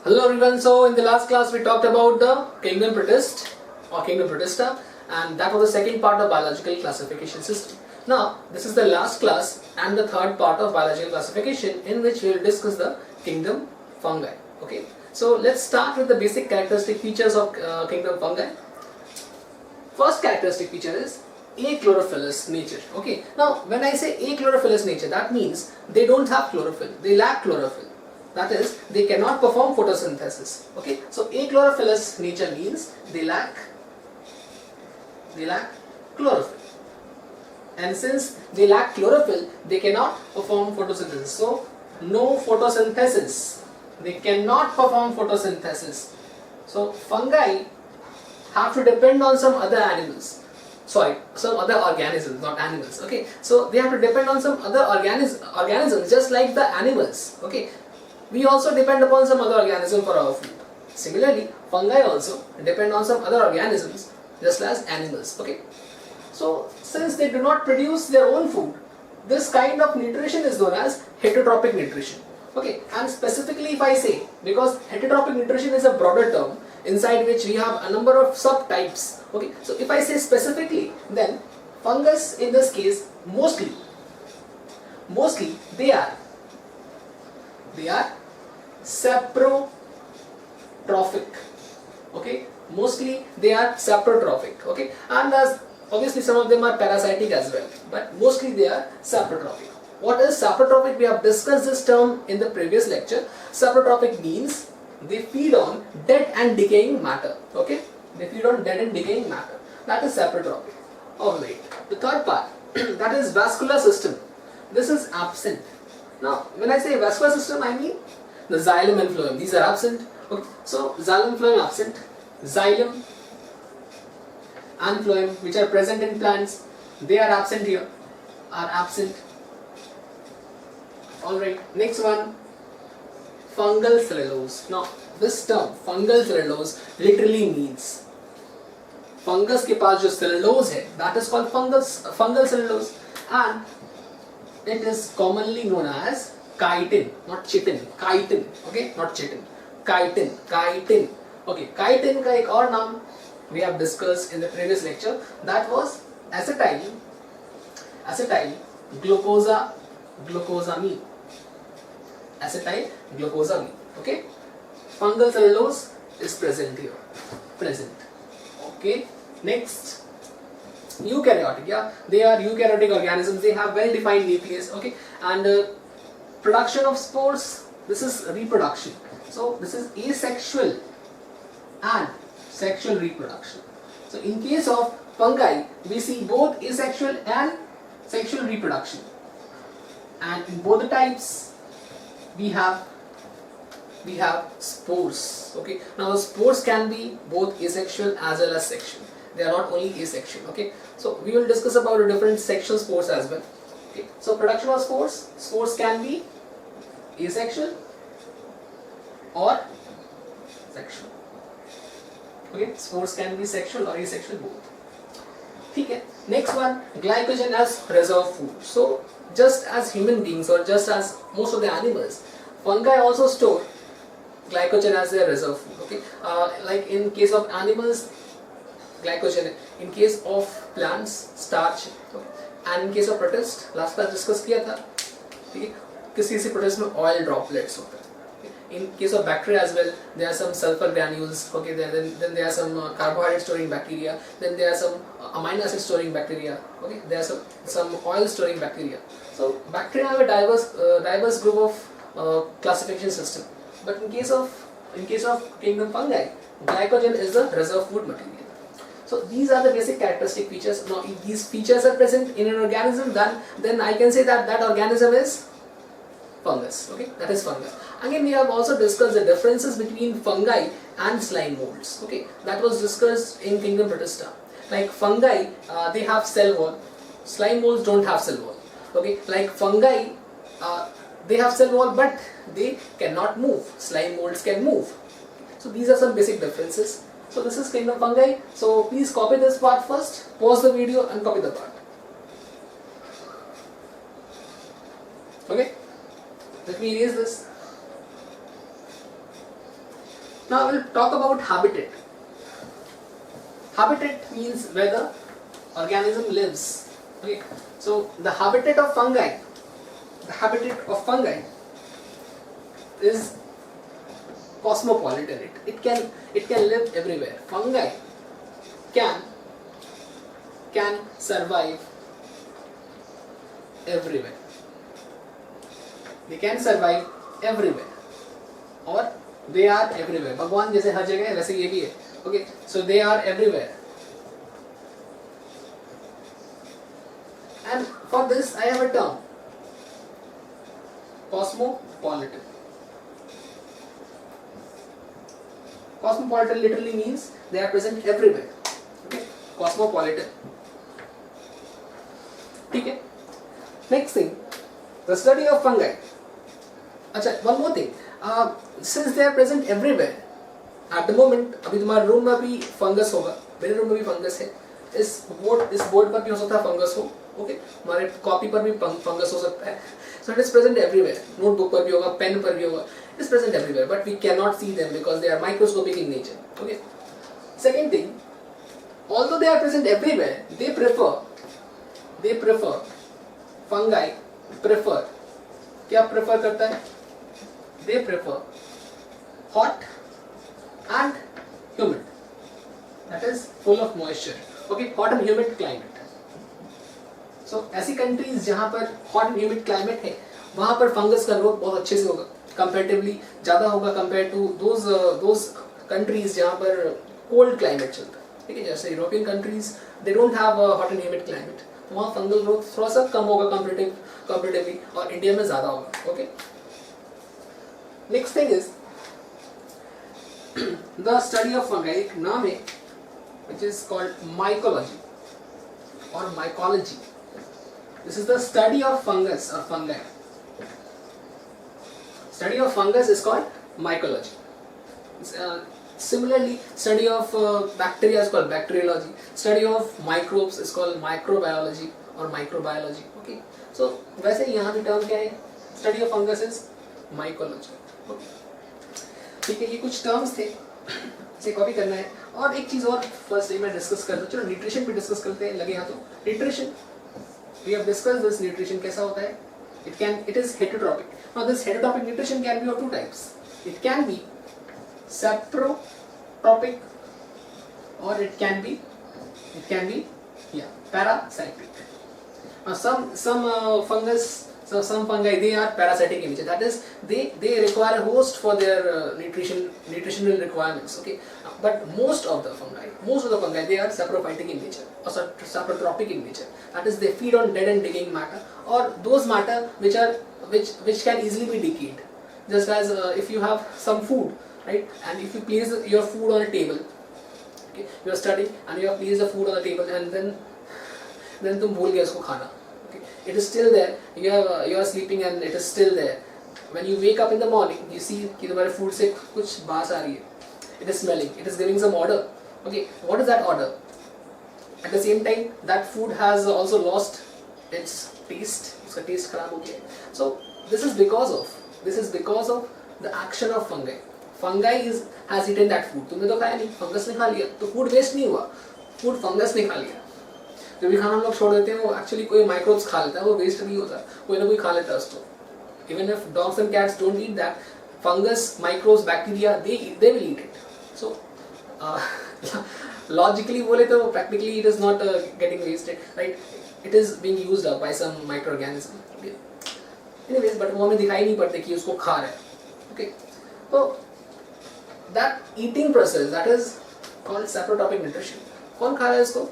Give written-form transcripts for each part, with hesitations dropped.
Hello everyone, so in the last class we talked about the kingdom protist or kingdom protista, and that was the second part of biological classification system. Now this is the last class and the third part of biological classification in which we will discuss the kingdom fungi. Okay, so let's start with the basic characteristic features of kingdom fungi. First characteristic feature is achlorophyllous nature. Okay, now when I say achlorophyllous nature, that means they don't have chlorophyll, they lack chlorophyll. That is, they cannot perform photosynthesis. Okay, so achlorophyllous nature means they lack chlorophyll, and since they lack chlorophyll, they cannot perform photosynthesis. So no photosynthesis. They cannot perform photosynthesis. So fungi have to depend on some other animals. Sorry, some other organisms, not animals. Okay, so they have to depend on some other organisms, just like the animals. Okay, we also depend upon some other organism for our food. Similarly, fungi also depend on some other organisms, just as animals. Okay, so since they do not produce their own food, this kind of nutrition is known as heterotrophic nutrition. Okay, and specifically if I say, because heterotrophic nutrition is a broader term inside which we have a number of subtypes. Okay, so if I say specifically, then fungus in this case mostly they are saprotrophic. Okay, mostly they are saprotrophic. Okay, and as obviously some of them are parasitic as well, but mostly they are saprotrophic. What is saprotrophic? We have discussed this term in the previous lecture. Saprotrophic means they feed on dead and decaying matter. Okay, they feed on dead and decaying matter. That is saprotrophic. Alright, the third part that is vascular system. This is absent. Now when I say vascular system, I mean the xylem and phloem. These are absent. Okay, so xylem, phloem absent. Xylem and phloem, which are present in plants, they are absent here. Are absent. Alright, next one, fungal cellulose. Now this term fungal cellulose literally means fungus के पास जो cellulose है, that is called fungal cellulose, and it is commonly known as chitin, not chitin, chitin. Okay, not chitin, chitin. Okay, chitin का एक और नाम we have discussed in the previous lecture, that was acetyl glucosamine. Acetyl glucosamine. Okay, fungal cellulose is present here. Okay, next, eukaryotic. Yeah, they are eukaryotic organisms. They have well defined nucleus. Okay, and production of spores. This is reproduction. So this is asexual and sexual reproduction. So in case of fungi, we see both asexual and sexual reproduction, and in both the types we have spores. Okay, now the spores can be both asexual as well as sexual. They are not only asexual. Okay, so we will discuss about the different sexual spores as well. Okay, so production of spores can be asexual or sexual. Okay, spores can be sexual or asexual both. Okay, next one, glycogen as reserve food. So just as human beings or just as most of the animals, fungi also store glycogen as their reserve food. Okay, like in case of animals, glycogen; in case of plants, starch. Okay, and in case of protist, last class discuss किया था. ठीक है, किसी protist में oil droplets होते हैं. In case of bacteria as well, there are some sulfur granules. Okay, then there are some carbohydrate storing bacteria. Then there are some amino acid storing bacteria. Okay, there are some oil storing bacteria. So bacteria have a diverse group of classification system. But in case of kingdom fungi, glycogen is the reserve food material. So these are the basic characteristic features. Now if these features are present in an organism, then I can say that organism is fungus. Okay, that is fungus. Again, we have also discussed the differences between fungi and slime molds. Okay, that was discussed in kingdom protista. Like fungi, they have cell wall. Slime molds don't have cell wall. Okay, like fungi, they have cell wall, but they cannot move. Slime molds can move. So these are some basic differences. So this is kingdom fungi. So please copy this part first. Pause the video and copy the part. Okay. Let me erase this. Now we'll talk about habitat. Habitat means where the organism lives. Okay, so the habitat of fungi is cosmopolitan. It can live everywhere. Fungi can survive everywhere. They can survive everywhere, or they are everywhere. भगवान जैसे हर जगह है वैसे ये भी है. Okay, so they are everywhere. And for this I have a term, cosmopolitan. Cosmopolitan literally means they are present everywhere. Okay, cosmopolitan. Okay. Next thing, the study of fungi. अच्छा, one more thing. Since they are present everywhere, at the moment, अभी तुम्हारे room में भी fungus होगा, मेरे room में भी fungus है, इस बोर्ड पर भी हो सकता है फंगस हो, ओके, हमारे कॉपी पर भी फंगस हो सकता है. So it is present everywhere. Notebook पर भी होगा, पेन पर भी होगा. It is present everywhere, but we cannot see them because they are microscopic in nature. Okay. Second thing, although they are present everywhere, they prefer fungi prefer. क्या prefer करता है? They prefer hot and humid. That is full of moisture. Okay, hot and humid climate. So ऐसी countries जहाँ पर hot and humid climate है, वहाँ पर fungus का growth बहुत अच्छे से होगा. Comparatively ज़्यादा होगा compared to those countries जहाँ पर cold climate चलता है. ठीक है, जैसे European countries, they don't have a hot and humid climate. वहाँ fungal growth थोड़ा सा कम होगा comparatively, और इंडिया में ज़्यादा होगा. Okay. Next thing is the study of fungi. एक नाम है which is called mycology or mycology. This is the study of fungus or fungi. Study of fungus is called mycology. Similarly, study of bacteria is called bacteriology. Study of microbes is called microbiology or microbiology. Okay. So वैसे यहाँ भी term क्या है? Study of fungus is mycology. ठीक है, ये कुछ terms थे, इसे कॉपी करना है. और एक चीज और फर्स्ट मैं डिस्कस करता हूँ. चलो न्यूट्रिशन भी डिस्कस करते हैं, लगे हाथों. Nutrition, we have discussed this. Nutrition कैसा होता है? It is heterotrophic. Now this heterotrophic nutrition can be of two types. It can be saprotrophic और it can be parasitic. Now some fungus, so some fungi, they are parasitic in nature. That is, they require a host for their nutritional requirements. Okay, but most of the fungi, they are saprophytic in nature or saprotrophic in nature. That is, they feed on dead and decaying matter, or those matter which can easily be decayed. Just as if you have some food, right, and if you place your food on a table, okay, you are studying and you have placed the food on the table, and then तुम भूल गए उसको खाना. It is still there. You are sleeping and it is still there. When you wake up in the morning, you see कि तुम्हारे food से कुछ बास आ रही है. It is smelling. It is giving some odor. Okay, what is that odor? At the same time, that food has also lost its taste. उसका taste खराब हो गया. So this is because of the action of fungi. Fungi has eaten that food. तुमने तो खाया नहीं, fungus ने खा लिया, तो food waste नहीं हुआ. Food fungus ने खा लिया. जो भी खाना हम लोग छोड़ देते हैं वो एक्चुअली कोई माइक्रोब्स खा लेता है, वो वेस्ट नहीं होता, कोई ना कोई खा लेता है उसको. Even if dogs and cats don't eat that, fungus, microbes, bacteria, they will eat it. So logically बोले तो practically it is not getting wasted, right. It is being used up by some microorganism. Anyways, but वो हमें दिखाई नहीं पड़ते कि उसको खा रहे हैं. ओके, तो that eating process, that is called saprotrophic nutrition. कौन खा रहा है इसको?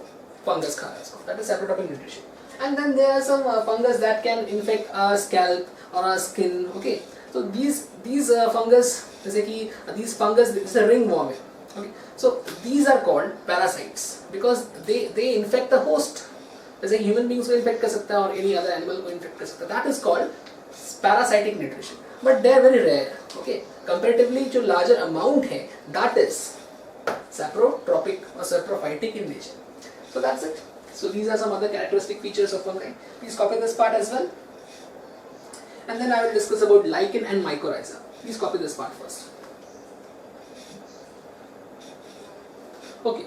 Fungus खा रहा है इसको. That is seprotropic nutrition. And then there are some fungus that can infect our scalp or our skin. Okay, so these fungus, जैसे कि these fungus, this is a ringworm. Okay, so these are called parasites because they infect the host. जैसे human beings को infect कर सकता है और any other animal को infect कर सकता है. That is called parasitic nutrition. But they are very rare. Okay, comparatively जो larger amount है, that is saprotropic or saprophytic in nature. So that's it. So these are some other characteristic features of fungi. Please copy this part as well. And then I will discuss about lichen and mycorrhiza. Please copy this part first. Okay.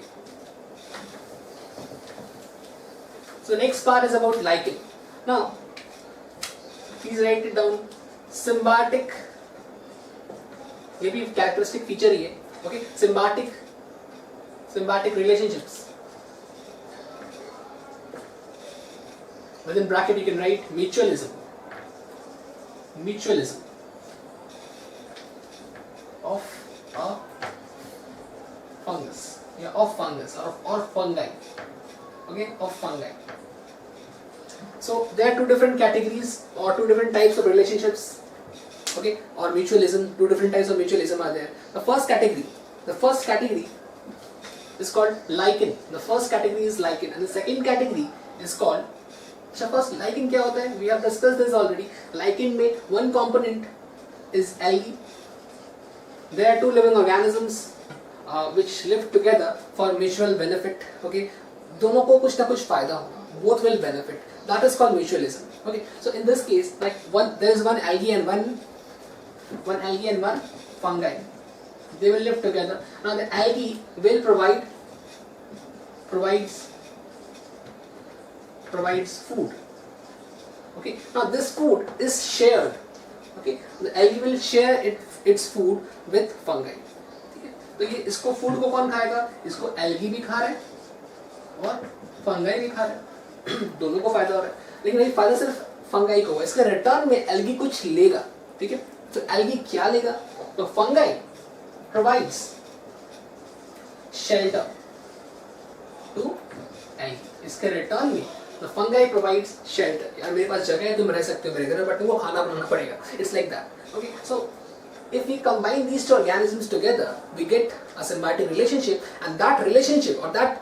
So next part is about lichen. Now, please write it down. Symbiotic. ये भी characteristic feature ही है. Okay. Symbiotic relationships. Within bracket you can write mutualism. Mutualism of a fungus. Yeah, of fungus or fungi. Okay, of fungi. So there are two different categories or two different types of relationships. Okay, or mutualism. Two different types of mutualism are there. The first category is called lichen. The first category is lichen, and the second category is called. So first, lichen क्या होता है? We have discussed this already. Lichen में one component is algae. There are two living organisms which live together for mutual benefit. Okay, दोनों को कुछ ना कुछ फायदा होगा. Both will benefit. That is called mutualism. Okay, so in this case, like there is one algae and one fungi. They will live together. Now the algae will provides food. Okay, now this food is shared. Okay, the algae will share its food with fungi. ठीक है, तो ये इसको food को कौन खाएगा? इसको algae भी खा रहा है और fungi भी खा रहा है. दोनों को फायदा हो रहा है, लेकिन ये फायदा सिर्फ fungi को होगा. इसका रिटर्न में algae कुछ लेगा. ठीक है, तो algae क्या लेगा? तो fungi provides shelter to algae. इसके रिटर्न में the fungi provides shelter. यार मेरे पास जगह है, तुम रह सकते हो मेरे घर में, बट तुमको खाना बनाना पड़ेगा. It's like that. Okay, so if we combine these two organisms together, we get a symbiotic relationship, and that relationship or that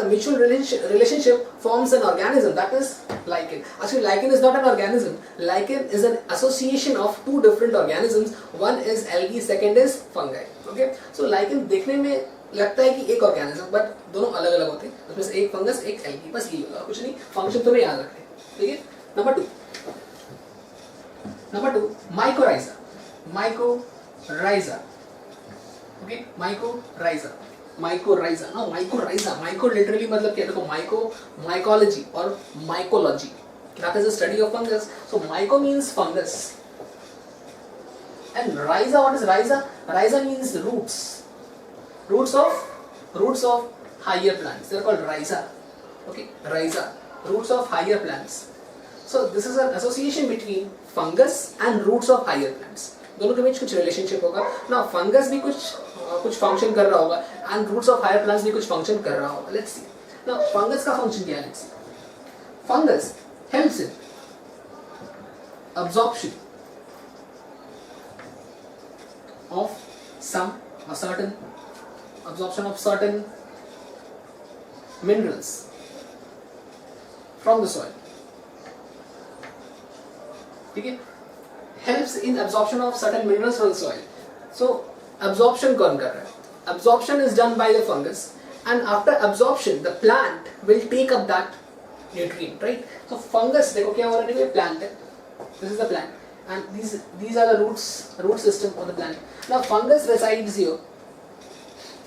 mutual relationship forms an organism. That is lichen. Actually, lichen is not an organism. Lichen is an association of two different organisms. One is algae, second is fungi. Okay, so lichen देखने में लगता है कि एक organism, but दोनों अलग अलग होते हैं. उसमें से एक फंगस एक एल्गी, बस यही होगा, कुछ नहीं. फंक्शन तुम्हें याद रखने. ठीक है. Number two mycorrhiza. Okay, mycorrhiza. ना माइको लिटरली मतलब क्या? देखो, माइकोलॉजी और mycology, that is the study of fungus. So myco means fungus and rhiza, what is rhiza? Rhiza means roots of higher plants. They are called rhiza. Okay, rhiza, roots of higher plants. So this is an association between fungus and roots of higher plants. दोनों के बीच कुछ relationship होगा. Now fungus भी कुछ function कर रहा होगा and roots of higher plants भी कुछ function कर रहा होगा. Let's see. Now fungus का function क्या है? Let's see. Fungus helps in absorption of certain minerals from the soil. ठीक है, helps in absorption of certain minerals from the soil. So absorption कौन कर रहा है? Absorption is done by the fungus, and after absorption the plant will take up that nutrient, right? So fungus, देखो क्या हो रहा है? ये plant है, this is the plant, and these are the root system of the plant. Now fungus resides here.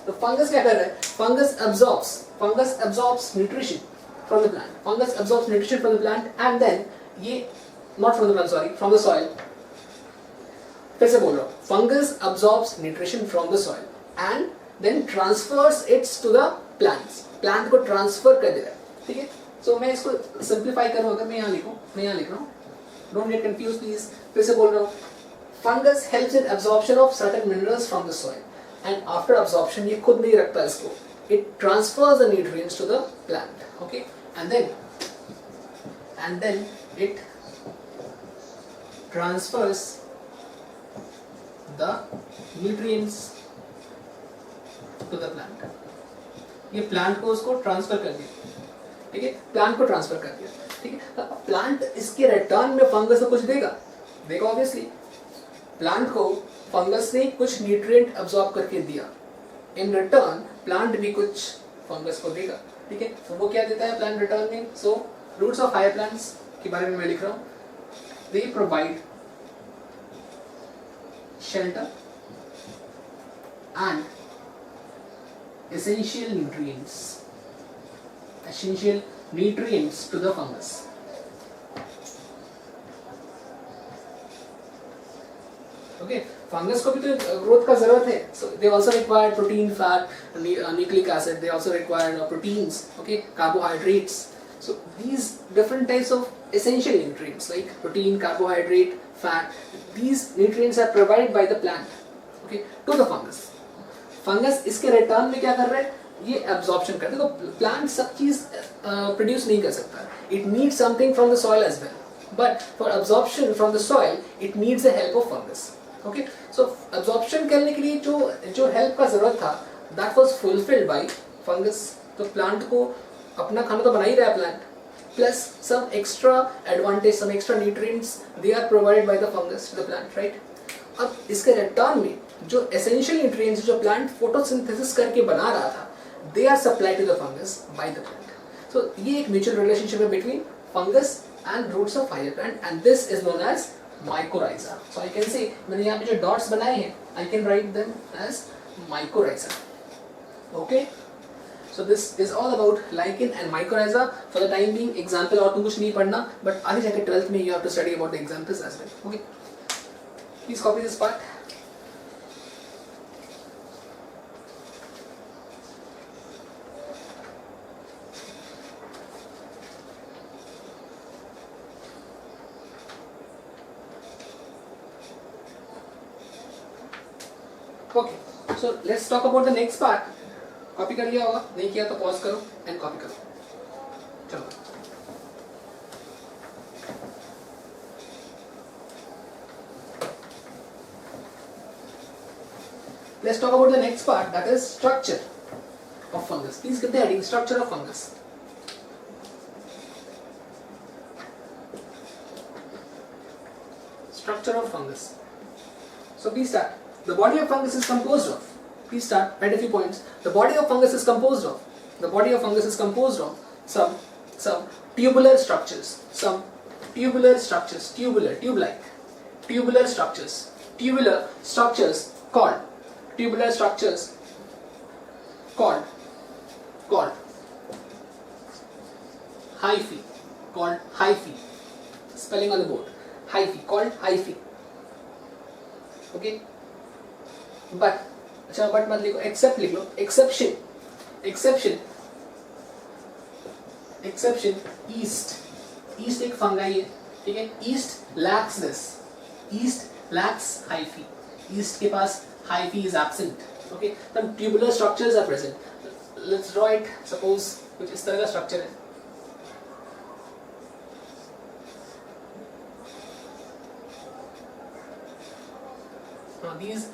तो fungus क्या कर रहा है? Fungus absorbs nutrition from the plant. Fungus absorbs nutrition from the plant and then ये not from the plant, sorry, from the soil. फिर से बोल रहा हूँ, fungus absorbs nutrition from the soil and then transfers it to the plants. Plant को transfer कर दे रहा है. ठीक है, so मैं इसको simplify करूँ, अगर मैं यहाँ लिख रहा हूँ, don't get confused please. फिर से बोल रहा हूँ, fungus helps in absorption of certain minerals from the soil. And after absorption, ये खुद नहीं रखता इसको. It transfers the nutrients to the plant. Okay, and then it transfers the nutrients to the plant. ये plant को उसको transfer कर दिया. ठीक है, plant को transfer कर दिया. ठीक है, plant इसके return में fungus को कुछ देगा obviously. Plant को फंगस ने कुछ न्यूट्रिएंट अब्सॉर्ब करके दिया, इन रिटर्न प्लांट भी कुछ फंगस को देगा. ठीक है, तो वो क्या देता है प्लांट रिटर्न में? So roots of higher plants के बारे में मैं लिख रहा हूँ. They provide shelter and essential nutrients to the fungus. Okay, fungus को भी तो growth का जरूरत है. So they also require protein, fat, nucleic acid. They also require proteins. Okay, carbohydrates. So these different types of essential nutrients like protein, carbohydrate, fat. These nutrients are provided by the plant. Okay, to the fungus. Fungus इसके return में क्या कर रहा है? ये absorption कर. देखो plant सब चीज produce नहीं कर सकता. It needs something from the soil as well. But for absorption from the soil, it needs the help of fungus. Okay, so absorption करने के लिए जो help का जरूरत था, that was fulfilled by fungus. तो plant को अपना खाना तो बना ही रहा है plant, plus some extra advantage, some extra nutrients they are provided by the fungus to the plant, right? अब इसके return में जो essential nutrients जो plant photosynthesis करके बना रहा था, they are supplied to the fungus by the plant. So ये एक mutual relationship है between fungus and roots of higher plant, and this is known as mycorrhiza. So I can say मैंने यहाँ पे जो dots बनाए हैं, I can write them as mycorrhiza. Okay, so this is all about lichen and mycorrhiza. For the time being, example और तुम कुछ नहीं पढ़ना, but आगे जाके 12th में you have to study about the examples as well. Okay, please copy this part. Okay, so let's talk about the next part. Copy कर लिया होगा, नहीं किया तो पॉज करो एंड कॉपी करो. चलो, let's talk about the next part, that is structure of fungus. Please get the heading structure of fungus. Structure of fungus. So please start. The body of fungus is composed of. Please start. Write a few points. The body of fungus is composed of. The body of fungus is composed of some tubular structures. Some tubular structures. Tube-like. Tubular structures. Tubular structures called. Tubular structures called hyphae. Called hyphae. Spelling on the board. Hyphae. Called hyphae. Okay. But अच्छा but मत लिखो, except लिख लो. Exception yeast एक fungi है, ठीक है. Yeast lacks this, yeast lacks hyphae. Yeast के पास हाइफी इज एब्सेंट. ओके, तब tubular structures are present. Let's draw it. Suppose कुछ इस तरह का स्ट्रक्चर है. These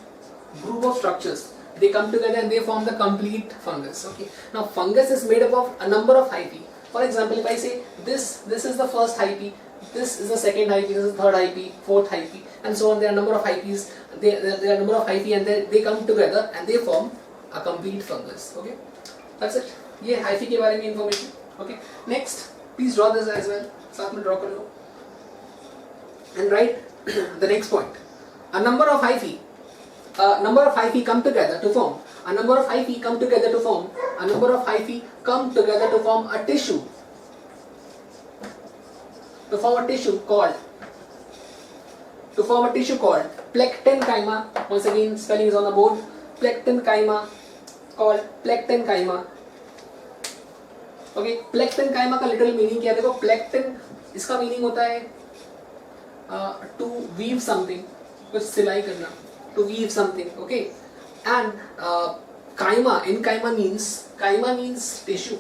group of structures, they come together and they form the complete fungus. Okay, now fungus is made up of a number of hyphae. For example, if I say this is the first hyphae, this is the second hyphae, this is the third hyphae, fourth hyphae, and so on. There are a number of hyphaes. There are a number of hyphae, and they come together and they form a complete fungus. Okay, that's it. ये hyphae के बारे में information. Okay, next, please draw this as well. साथ में draw कर लो and write the next point. A number of hyphae come together to form. A number of hyphae come together to form. A number of hyphae come together to form a tissue. To form a tissue called plectenchyma. Once again, spelling is on the board. Plectenchyma, called plectenchyma. Okay, plectenchyma का literal meaning क्या है? देखो, plecten इसका meaning होता है to weave something, कुछ सिलाई करना. To weave something, okay, and chyma means tissue.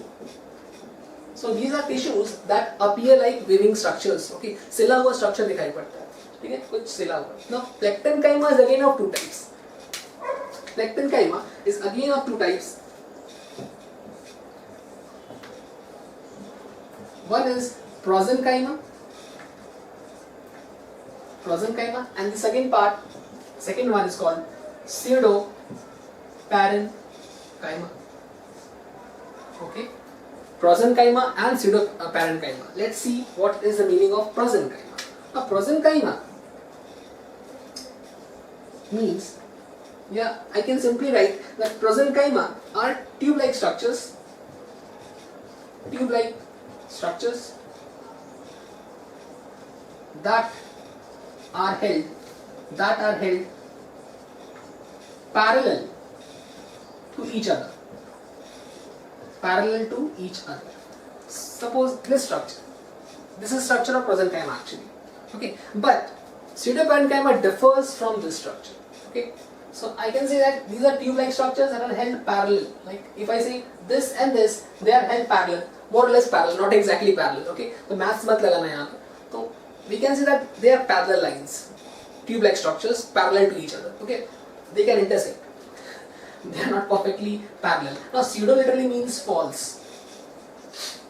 So these are tissues that appear like weaving structures. Okay, सिला हुआ structure दिखाई पड़ता है, ठीक है, कुछ सिला हुआ. Now plectenchyma is again of two types. Plectenchyma is again of two types. One is prosenchyma, and the second one is called pseudoparenchyma. Okay, prosenchyma and pseudoparenchyma. Let's see what is the meaning of prosenchyma. Now prosenchyma means, I can simply write that prosenchyma are tube-like structures. Tube-like structures that are held parallel to each other. Parallel to each other. Suppose this structure. This is structure of prosenchyma actually. Okay, but pseudoparenchyma differs from this structure. Okay, so I can say that these are tube-like structures that are held parallel. Like if I say this and this, they are held parallel, more or less parallel, not exactly parallel. Okay, so maths mat lagana yahan pe. So we can say that they are parallel lines, tube-like structures parallel to each other. Okay, they can intersect. They are not perfectly parallel. Now pseudo literally means false.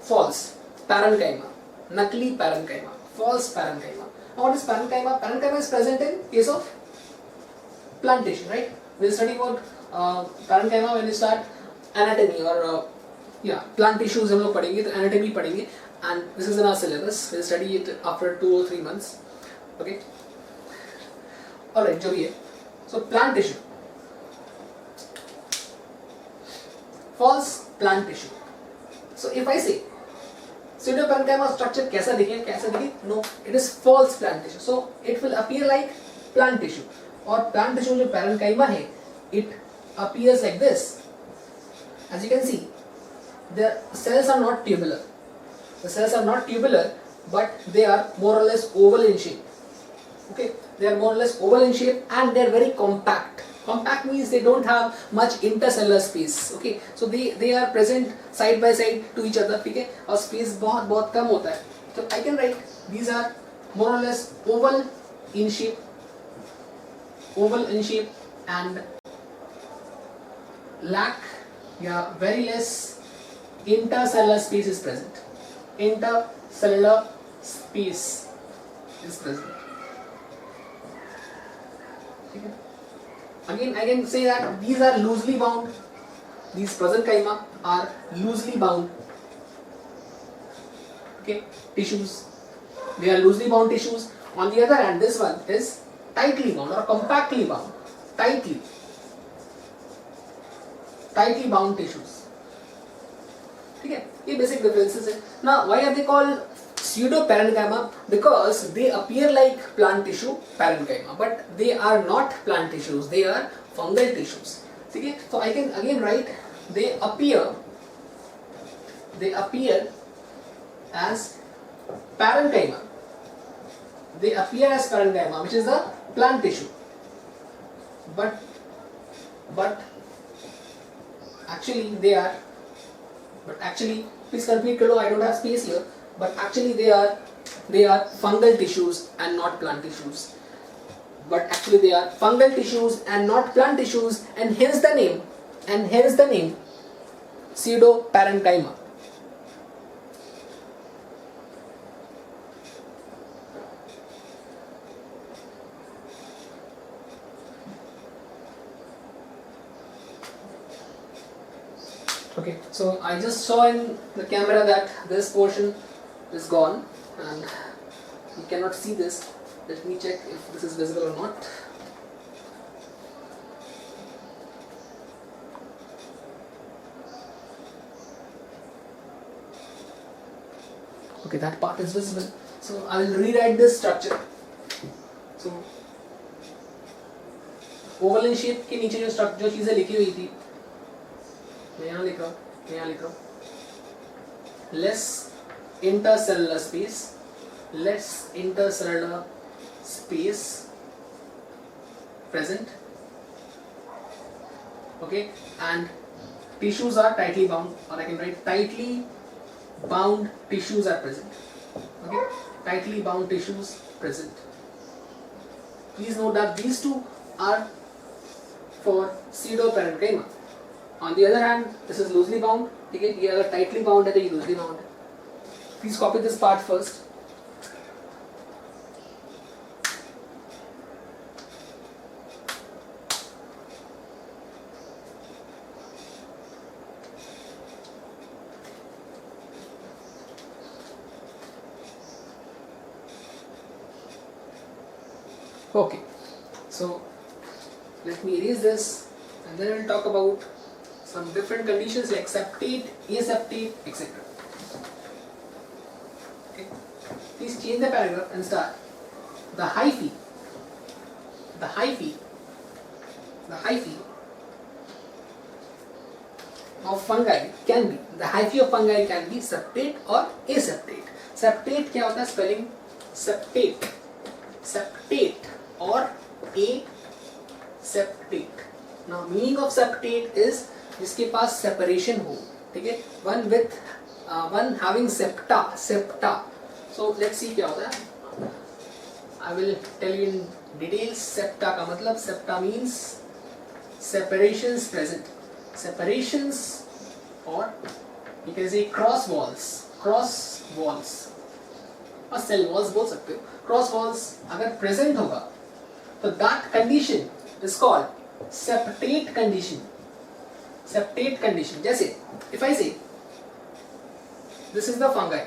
False parenchyma, nakli parenchyma, false parenchyma. Now what is parenchyma? Parenchyma is present in case of plant tissue, right? We'll study about parenchyma when we start anatomy or plant tissues हम लोग पढ़ेंगे तो anatomy पढ़ेंगे, and this is in our syllabus. We'll study it after 2 or 3 months. Okay. Alright, जो भी है. So plant tissue, false plant tissue. So if I say pseudoparenchyma structure कैसा दिखे? No, it is false plant tissue. So it will appear like plant tissue. और plant tissue जो parenchyma है, it appears like this. As you can see, the cells are not tubular. The cells are not tubular, but they are more or less oval in shape. Okay, they are more or less oval in shape and they are very compact. Compact means they don't have much intercellular space. Okay, so they are present side by side to each other. ठीक है, और space बहुत कम होता है. So I can write these are more or less oval in shape and lack very less intercellular space is present. Intercellular space is present. Okay. Again, I can say that these are loosely bound. These prosenchyma are loosely bound. Okay, tissues. They are loosely bound tissues. On the other hand, this one is tightly bound or compactly bound. Tightly bound tissues. Okay, these basic differences. Now, why are they called pseudoparenchyma? Because they appear like plant tissue parenchyma, but they are not plant tissues. They are fungal tissues. Okay, so I can again write they appear as parenchyma. They appear as parenchyma, which is the plant tissue, but actually they are. But actually, please complete below. I don't have space here. But actually, they are fungal tissues and not plant tissues. But actually, they are fungal tissues and not plant tissues, and hence the name. Pseudoparenchyma. Okay, so I just saw in the camera that this portion is gone and you cannot see this. Let me check if this is visible or not. Okay, that part is visible. So I will rewrite this structure. So oval in shape के नीचे जो चीजें लिखी हुई थी, मैं यहाँ लिख रहा हूँ less intercellular space present. Okay, and tissues are tightly bound, or I can write tightly bound tissues are present. Okay, tightly bound tissues present. Please note that these two are for pseudoparenchyma. On the other hand, this is loosely bound. Okay, ये अगर tightly bound है तो ये loosely bound है. Please copy this part first. Okay, so let me erase this and then we'll talk about some different conditions like septate, aseptate, etc. Okay. Please change the paragraph and start. The hyphae of fungi can be septate or aseptate. Septate क्या होता है spelling? Septate or aseptate. Now meaning of septate is जिसके पास separation हो, ठीक है? One having septa. So let's see क्या होता है. I will tell you in details. Septa का मतलब, septa means separations present. Separations or you can say cross walls और cell walls बोल सकते हो. Cross walls अगर present होगा तो that condition is called septate condition. जैसे if I say this is the fungi,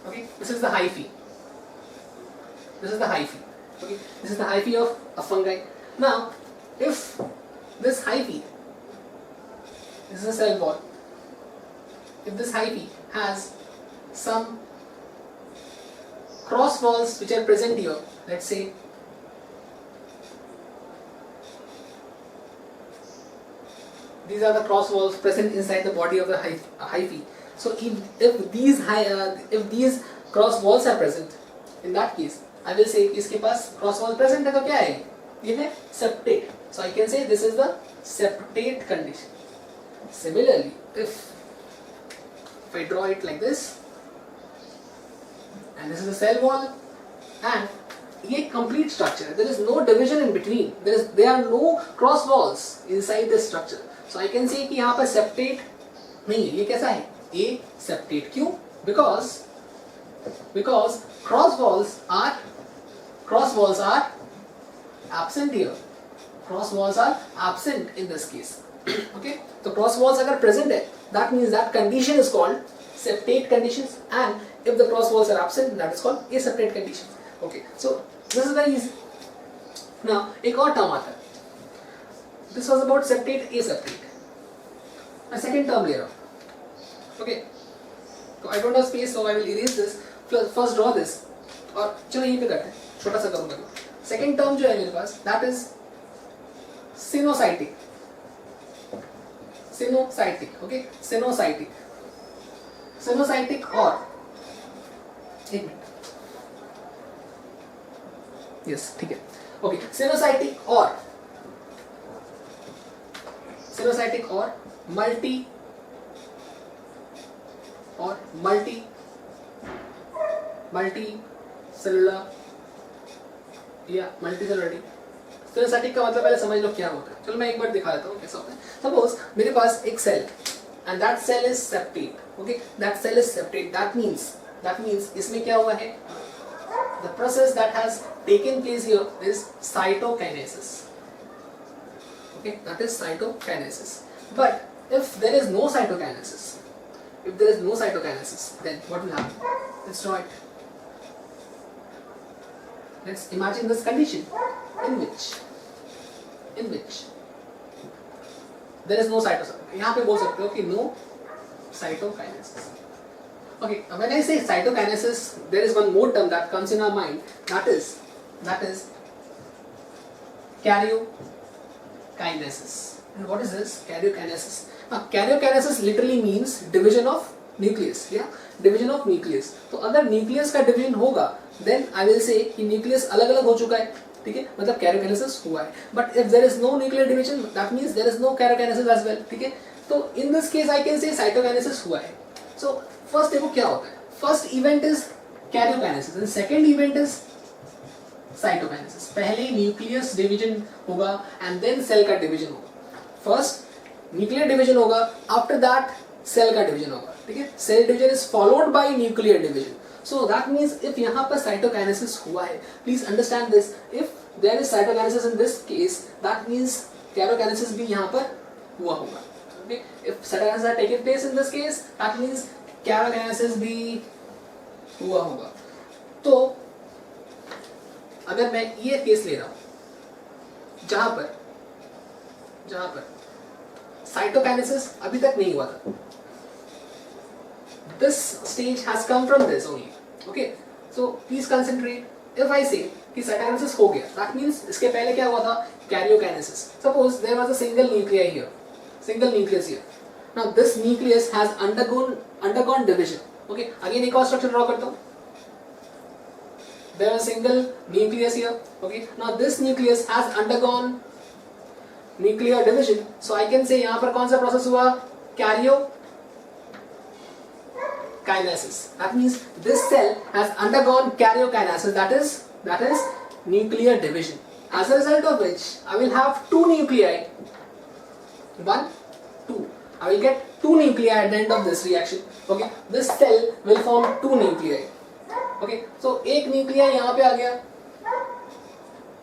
okay, this is the hyphae. Okay, this is the hyphae of a fungi. Now, if this hyphae, this is a cell wall, if this hyphae has some cross walls which are present here, let's say these are the cross walls present inside the body of the hyphae. So if these cross walls are present, in that case I will say इसके पास cross wall present है तो क्या है? ये है septate. So I can say this is the septate condition. Similarly, if I draw it like this, and this is the cell wall, and ये complete structure, there is no division in between. There are no cross walls inside this structure. So I can say कि यहाँ पर septate नहीं है. ये कैसा है? Aseptate. क्यों? Because cross walls are absent here. Cross walls are absent in this case. Okay, so cross walls अगर present है, that means that condition is called septate conditions, and if the cross walls are absent, that is called aseptate conditions. Okay, so this is very easy. Now एक और term आता है. This was about septate, aseptate. A second term ले रहा हूँ. Okay, so I don't have space, so I will erase this. First draw this. और चलो यहीं पे करते हैं. छोटा सा करूँगा. Second term जो है मेरे पास, that is cynocytic. Okay, cynocytic और एक मिनट. Yes, ठीक है. Okay, cynocytic और multicellular या multicellularity. Cynocytic का मतलब पहले समझ लो क्या होता है. चलो मैं एक बार दिखा देता हूँ कैसा होता है. Suppose मेरे पास एक cell and that cell is septate. Okay, that cell is septate. That means इसमें क्या हुआ है? The process that has taken place here is cytokinesis. Okay, that is cytokinesis. But if there is no cytokinesis, then what will happen? Let's draw it. Let's imagine this condition in which there is no cytokinesis. यहाँ पे बोल सकते हो कि no cytokinesis. Okay, when I say cytokinesis, there is one more term that comes in our mind. That is karyokinesis. And what is this? Karyokinesis. Now, karyokinesis literally means division of nucleus. Yeah, division of nucleus. तो अगर nucleus का division होगा, then I will say कि nucleus अलग-अलग हो चुका है. ठीक है, मतलब karyokinesis हुआ है. But if there is no nuclear division, that means there is no karyokinesis as well. ठीक है, तो in this case I can say cytokinesis हुआ है. So first देखो क्या होता है. First event is karyokinesis and second event is cytokinesis. पहले nucleus division होगा and then cell का division होगा. First nuclear division होगा, after that cell का division होगा. ठीक है, cell division is followed by nuclear division. So that means if यहाँ पर cytokinesis हुआ है, please understand this. If there is cytokinesis in this case, that means karyokinesis भी यहाँ पर हुआ होगा. Okay, if cytokinesis has taken place in this case, that means karyokinesis भी हुआ होगा. तो अगर मैं ये केस ले रहा हूँ जहाँ पर साइटोकाइनेसिस अभी तक नहीं हुआ था. This stage has come from this only. Okay, so please concentrate. If I say कि cytokinesis हो गया, that means इसके पहले क्या हुआ था? Karyokinesis. Suppose there was a single nuclei here, single nucleus here. Now this nucleus has undergone division. Okay, again एक और structure draw करता हूँ. There was a single nucleus here. Okay, now this nucleus has undergone nuclear division. So I can say यहाँ पर कौन सा process हुआ? Kinesis. That means this cell has undergone karyokinesis, that is nuclear division. As a result of which I will have two nuclei. 1, 2. I will get two nuclei at the end of this reaction. Okay. This cell will form two nuclei. Okay. So एक nuclei यहाँ पे आ गया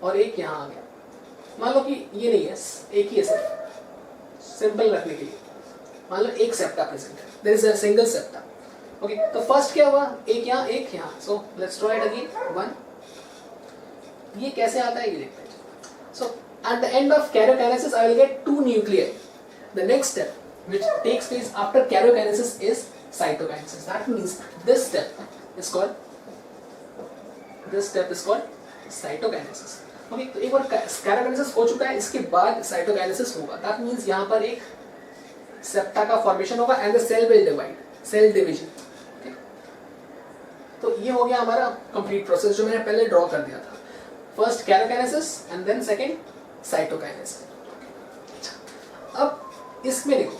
और एक यहाँ आ गया. मान लो कि ये नहीं है, एक ही है सिर्फ सिंपल रखने के लिए. मान लो एक सेप्टा प्रेजेंट है. There is a single septa. Okay तो फर्स्ट क्या हुआ, एक यहाँ. So let's draw it again. 1. ये कैसे आता है ये देखते हैं. So at the end of karyokinesis I will get two nuclei. The next step which takes place after karyokinesis is cytokinesis. That means this step is called cytokinesis. Okay तो एक बार karyokinesis हो चुका है, इसके बाद cytokinesis होगा. That means यहाँ पर एक सेप्टा का फॉर्मेशन होगा and the cell will divide. Cell division. तो ये हो गया हमारा कंप्लीट प्रोसेस जो मैंने पहले ड्रॉ कर दिया था. First karyokinesis and then second cytokinesis. अब इसमें देखो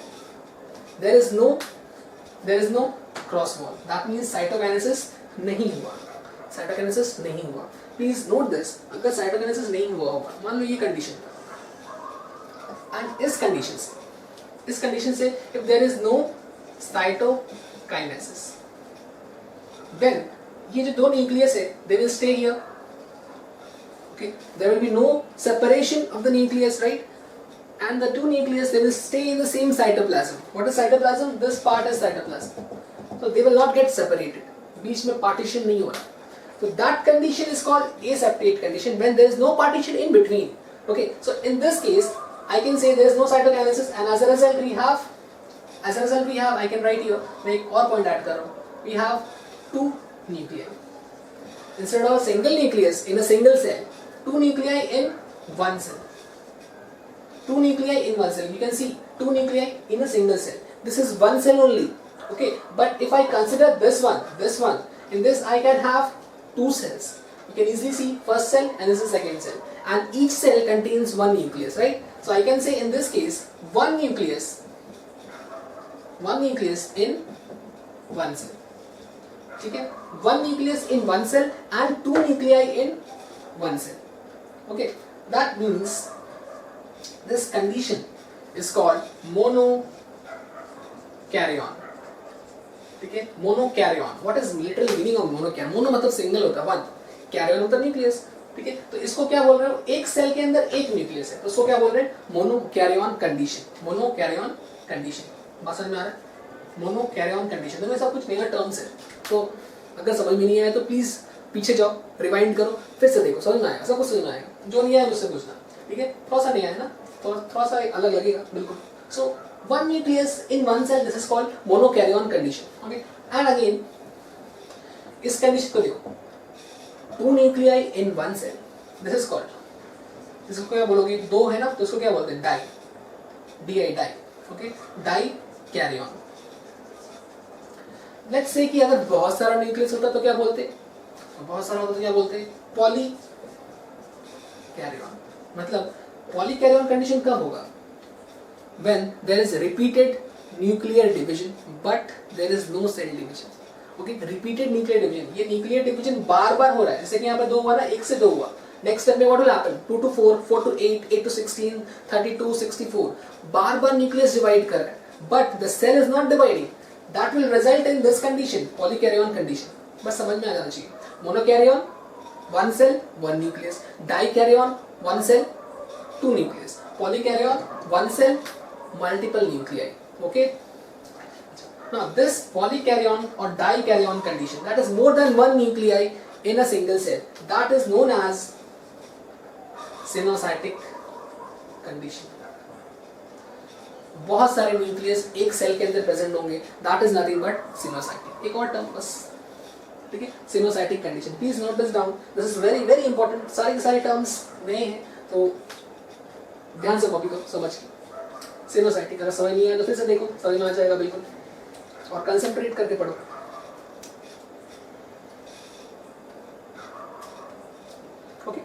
there is no cross wall. That means cytokinesis नहीं हुआ. Please note this. अगर साइटोकाइनेसिस नहीं हुआ होगा, मान लो ये कंडीशन था, एंड इस कंडीशन से if there is no cytokinesis, then ये जो दो न्यूक्लियस है they will stay here. Okay, there will be no separation of the nucleus, right? And the two nucleus they will stay in the same cytoplasm. What is cytoplasm? This part is cytoplasm. So they will not get separated. बीच में partition नहीं हो रहा. So that condition is called aseptate condition, when there is no partition in between. Okay, so in this case I can say there is no cytokinesis, and as a result we have I can write here, मैं एक और point add कर रहा हूँ. We have two nuclei instead of a single nucleus in a single cell. Two nuclei in one cell. You can see two nuclei in a single cell. This is one cell only. Okay, but if I consider this one, in this I can have two cells. You can easily see first cell and this is second cell, and each cell contains one nucleus, right? So I can say in this case one nucleus in one cell. ठीक है, one nucleus in one cell and two nuclei in one cell. Okay, that means this condition is called monokaryon. ठीक है, monokaryon. What is literal meaning of monokaryon? Mono मतलब single होता है, one. Karyon मतलब nucleus. ठीक है, तो इसको क्या बोल रहे हो, एक सेल के अंदर एक न्यूक्लियस है, तो उसको क्या बोल रहे हैं, मोनोकैरियन कंडीशन. बात समझ में आ रहा है? मोनोकैरियन कंडीशन. तो ऐसा कुछ नया टर्म्स है, तो अगर समझ में नहीं आया तो प्लीज पीछे जाओ, रिवाइंड करो, फिर से देखो, समझ में आएगा. सब कुछ समझ में आएगा. जो नहीं आया मुझसे पूछना. ठीक है, थोड़ा सा नहीं आया ना, थोड़ा सा अलग लगेगा बिल्कुल. So one nucleus in one cell, this is called monokaryon condition. Okay, and again इस कंडीशन को देखो, two nuclei in one cell, this is called, इसको क्या बोलोगे, दो है ना, तो इसको क्या बोलते हैं, di. Okay, dikaryon. Let's say कि अगर बहुत सारा न्यूक्लियस होता तो क्या बोलते, पॉली कैरियन. मतलब पॉली कैरियन कंडीशन कब होगा, when there is repeated nuclear division but there is no cell division. Okay, repeated nuclear division, ये न्यूक्लियर डिवीजन बार बार हो रहा है. जैसे कि यहाँ पे दो हुआ ना, एक से दो हुआ, नेक्स्ट स्टेप में what will happen, 2 to 4, 4 to 8, 8 to 16, 32, 64, बार बार न्यूक्लियस डिवाइड कर रहा है, but the cell is not dividing. That will result in this condition, polykaryon condition. बस समझ में आ जाना चाहिए. Monokaryon one cell one nucleus, dikaryon one cell two nucleus, polykaryon one cell multiple nuclei. Okay, now this polykaryon or dikaryon condition, that is more than one nuclei in a single cell, that is known as syncytic condition. बहुत सारे nucleus एक cell के अंदर present होंगे, that is nothing but coenocytic. एक और term बस, ठीक है, coenocytic condition. Please note this down, this is very very important. सारे के सारे टर्म्स नए हैं तो ध्यान से कॉपी करो समझ के। सिनोसाइटिक अगर समझ नहीं आया तो फिर से देखो, समझ में आ जाएगा बिल्कुल, और कंसंट्रेट करके पढ़ो। ओके,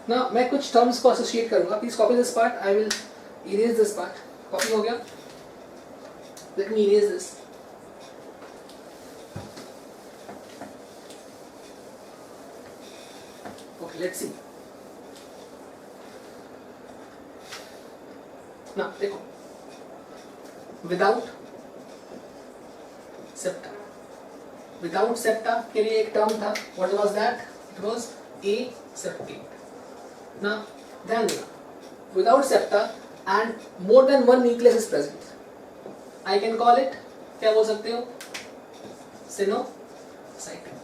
ना मैं कुछ टर्म्स को एसोसिएट करूंगा, please copy this part, I will erase this part. Copy हो गया, let me erase this. Okay, let's see. ना देखो, विदाउट सेप्टा, विदाउट सेप्टा के लिए एक टर्म था, what was that? It was aseptate. ना ध्यान देना, without septa and more than one nucleus is present, I can call it, क्या बोल सकते हो? Coenocytic.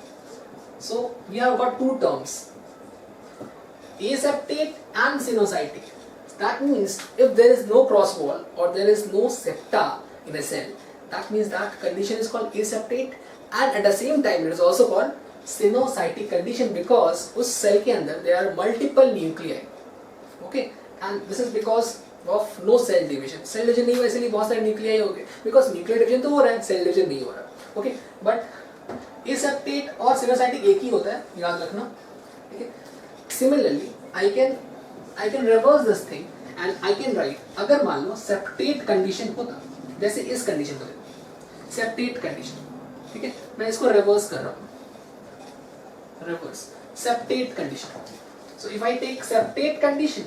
So we have got two terms, aseptate and sinusitic. That means if there is no cross wall or there is no septa in a cell, that means that condition is called aseptate, and at the same time it is also called sinusitic condition because उस cell के अंदर there are multiple nuclei. Okay, and this is because of no cell division. Cell division नहीं हुआ इसलिए बहुत सारे nuclei हो गए, because nuclear division तो हो रहा है, cell division नहीं हो रहा. Okay, but aseptate और sinusitic एक ही होता है, याद रखना. ठीक है. Similarly, I can reverse this thing and I can write, अगर मान लो septate condition होता, जैसे इस condition को देखो, septate condition, ठीक है, मैं इसको reverse कर रहा हूँ, reverse, septate condition. So if I take septate condition,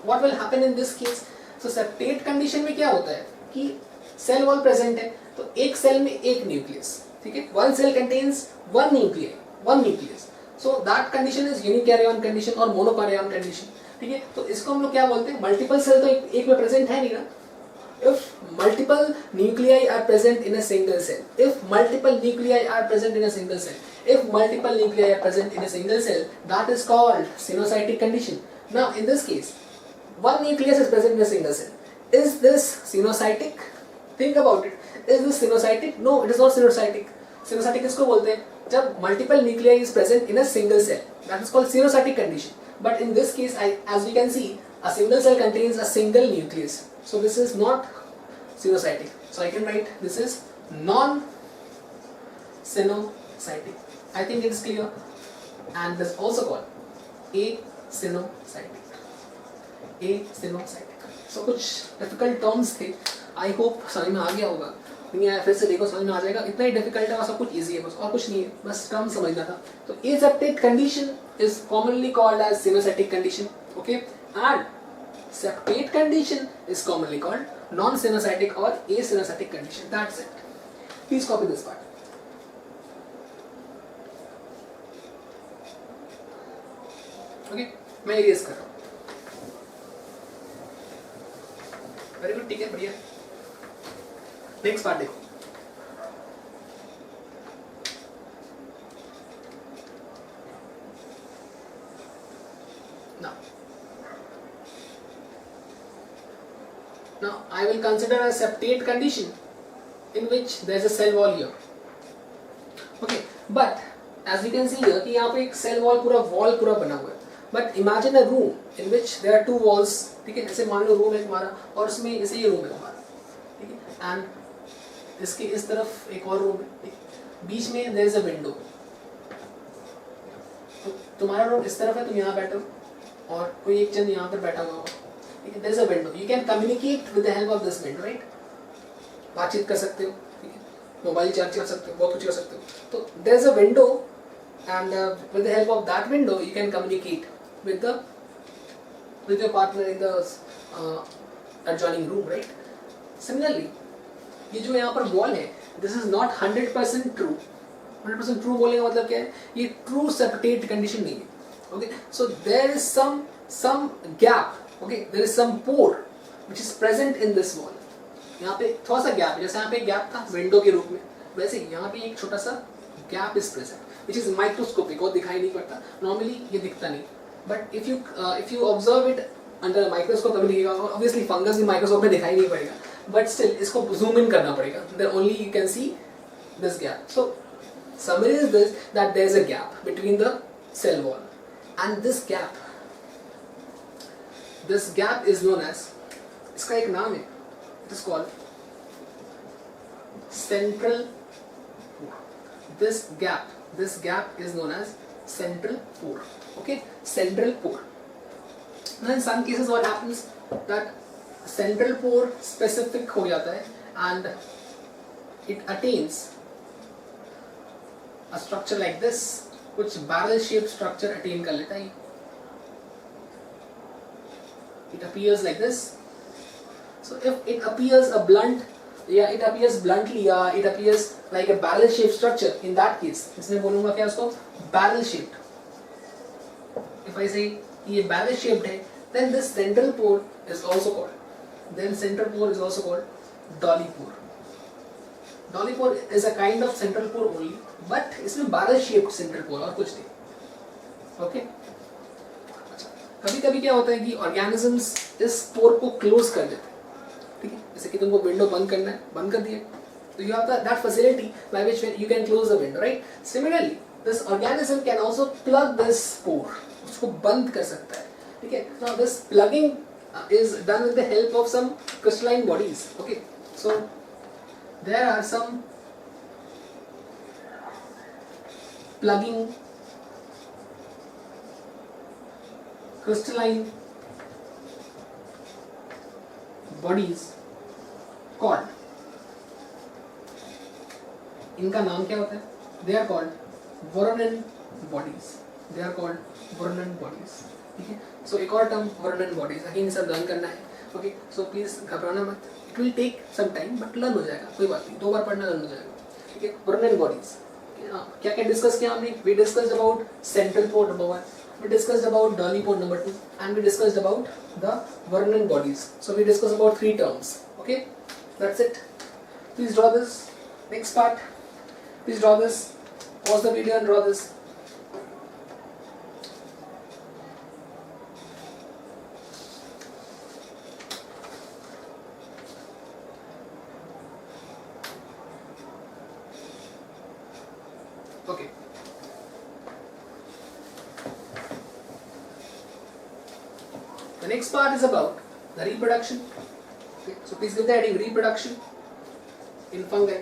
what will happen in this case? So septate condition में क्या होता है कि cell wall present है, तो एक cell में एक nucleus, ठीक है, one cell contains one nucleus. So that condition is unikaryon condition और monokaryon condition, ठीक है. तो इसको हम लोग क्या बोलते हैं? मल्टीपल सेल तो एक में प्रेजेंट है नहीं ना. If multiple nuclei are present in a single cell, if multiple nuclei are present in a single cell, if multiple nuclei are present in a single cell, that is called sinusitic condition. Now in this case, one nucleus is present in a single cell. Is this sinusitic? Think about it. Is this sinusitic? No, it is not sinusitic. Sinusitic किसको बोलते हैं? जब multiple nuclei is present in a single cell, that is called sinusitic condition. But in this case, as we can see, a single cell contains a single nucleus. So this is not sinusitic. So I can write this is non-sinusitic. I think it is clear. And this is also called asinusitic. Asinusitic. So कुछ difficult terms थे. I hope समझ में आ गया होगा. नहीं आया फिर से देखो, समझ में आ जाएगा. इतना ही डिफिकल्ट है और सब कुछ इजी है, बस और कुछ नहीं है, बस टर्म समझना था. तो aseptate condition is commonly called as sinusitic condition, okay, and septate condition is commonly called non-sinusitic or asinusitic condition. That's it. Please copy this part. Okay, मैं इरेज कर रहा हूँ. वेरी गुड, ठीक है, बढ़िया. नेक्स्ट पार्ट देखो. Now I will consider a septate condition in which there is a cell wall here. Okay, but as you can see here कि यहाँ पे एक cell wall पूरा बना हुआ है. But imagine a room in which there are two walls. ठीक है, ऐसे मान लो रूम है तुम्हारा और उसमें ऐसे ये रूम है तुम्हारा, ठीक है, and इसके इस तरफ एक और रूम है, बीच में there is a window. तो तुम्हारा रूम इस तरफ है, तुम यहाँ बैठो और कोई एक जन यहाँ पर बैठा हुआ होगा. There is a window. You can communicate with the help of this window, right? बातचीत कर सकते हो, ठीक है, मोबाइल चार्ज कर सकते हो, बहुत कुछ कर सकते हो. तो there is a window, and with the help of that window, you can communicate with your partner in the adjoining room, right? Similarly, ये जो यहाँ पर wall है, this is not 100% true. 100% true बोलने का मतलब क्या है? ये true septate condition नहीं है. Okay, so there is some gap. Okay, there is some pore which is present in this wall. यहाँ पे थोड़ा सा गैप है, जैसे यहाँ पे गैप था विंडो के रूप में, वैसे यहाँ पे एक छोटा सा gap is present which is microscopic और दिखाई नहीं पड़ता. नॉर्मली ये दिखता नहीं, but if you observe it under microscope तभी दिखेगा, ऑब्वियसली फंगस भी माइक्रोस्कोप में दिखाई नहीं पड़ेगा, बट स्टिल इसको जूम इन करना पड़ेगा, then only you can see this gap. So summary is this, that there is a gap between the cell wall, and this gap is known as, इसका एक नाम है, it is called central pore. This gap is known as central pore. Okay, central pore. Now in some cases what happens that central pore specific हो जाता है and it attains a structure like this, कुछ barrel shaped structure attain कर लेता है. It appears like this. So if it appears it appears bluntly, it appears like a barrel shaped structure, in that case इसमें बोलूँगा क्या उसको, barrel shaped. If I say ये barrel shaped है, then this central pore is also called dolly pore. Dolly pore is a kind of central pore only, but इसमें barrel shaped central pore और कुछ नहीं. Okay. कभी कभी क्या होता है कि ऑर्गेनिजम्स इस पोर को क्लोज कर देते हैं, ठीक है, जैसे कि तुमको विंडो बंद करना है, बंद कर दिए, तो you have that facility by which you can close the window, right. Similarly this organism can also plug this pore, उसको बंद कर सकता है, ठीक है. Now this plugging is done with the help of some crystalline bodies. Okay, so there are some plugging crystalline bodies called, इनका नाम क्या होता है, they are called Voronin bodies. ठीक है. So एक और टर्म Voronin bodies, अगेन सब लर्न करना है. ओके, सो प्लीज घबराना मत, it will take some time but learn हो जाएगा, कोई बात नहीं, 2 बार पढ़ना लर्न हो जाएगा. ठीक है, Voronin bodies. क्या क्या डिस्कस किया हमने, we discussed about central pore number 1, we discussed about dolly pore number 2, and we discussed about the Voronin bodies. So we discussed about 3 terms. Okay, that's it. Please draw this. Next part. Please draw this. Pause the video and draw this. Okay. The next part is about the reproduction. Okay, so please give the heading reproduction in fungi.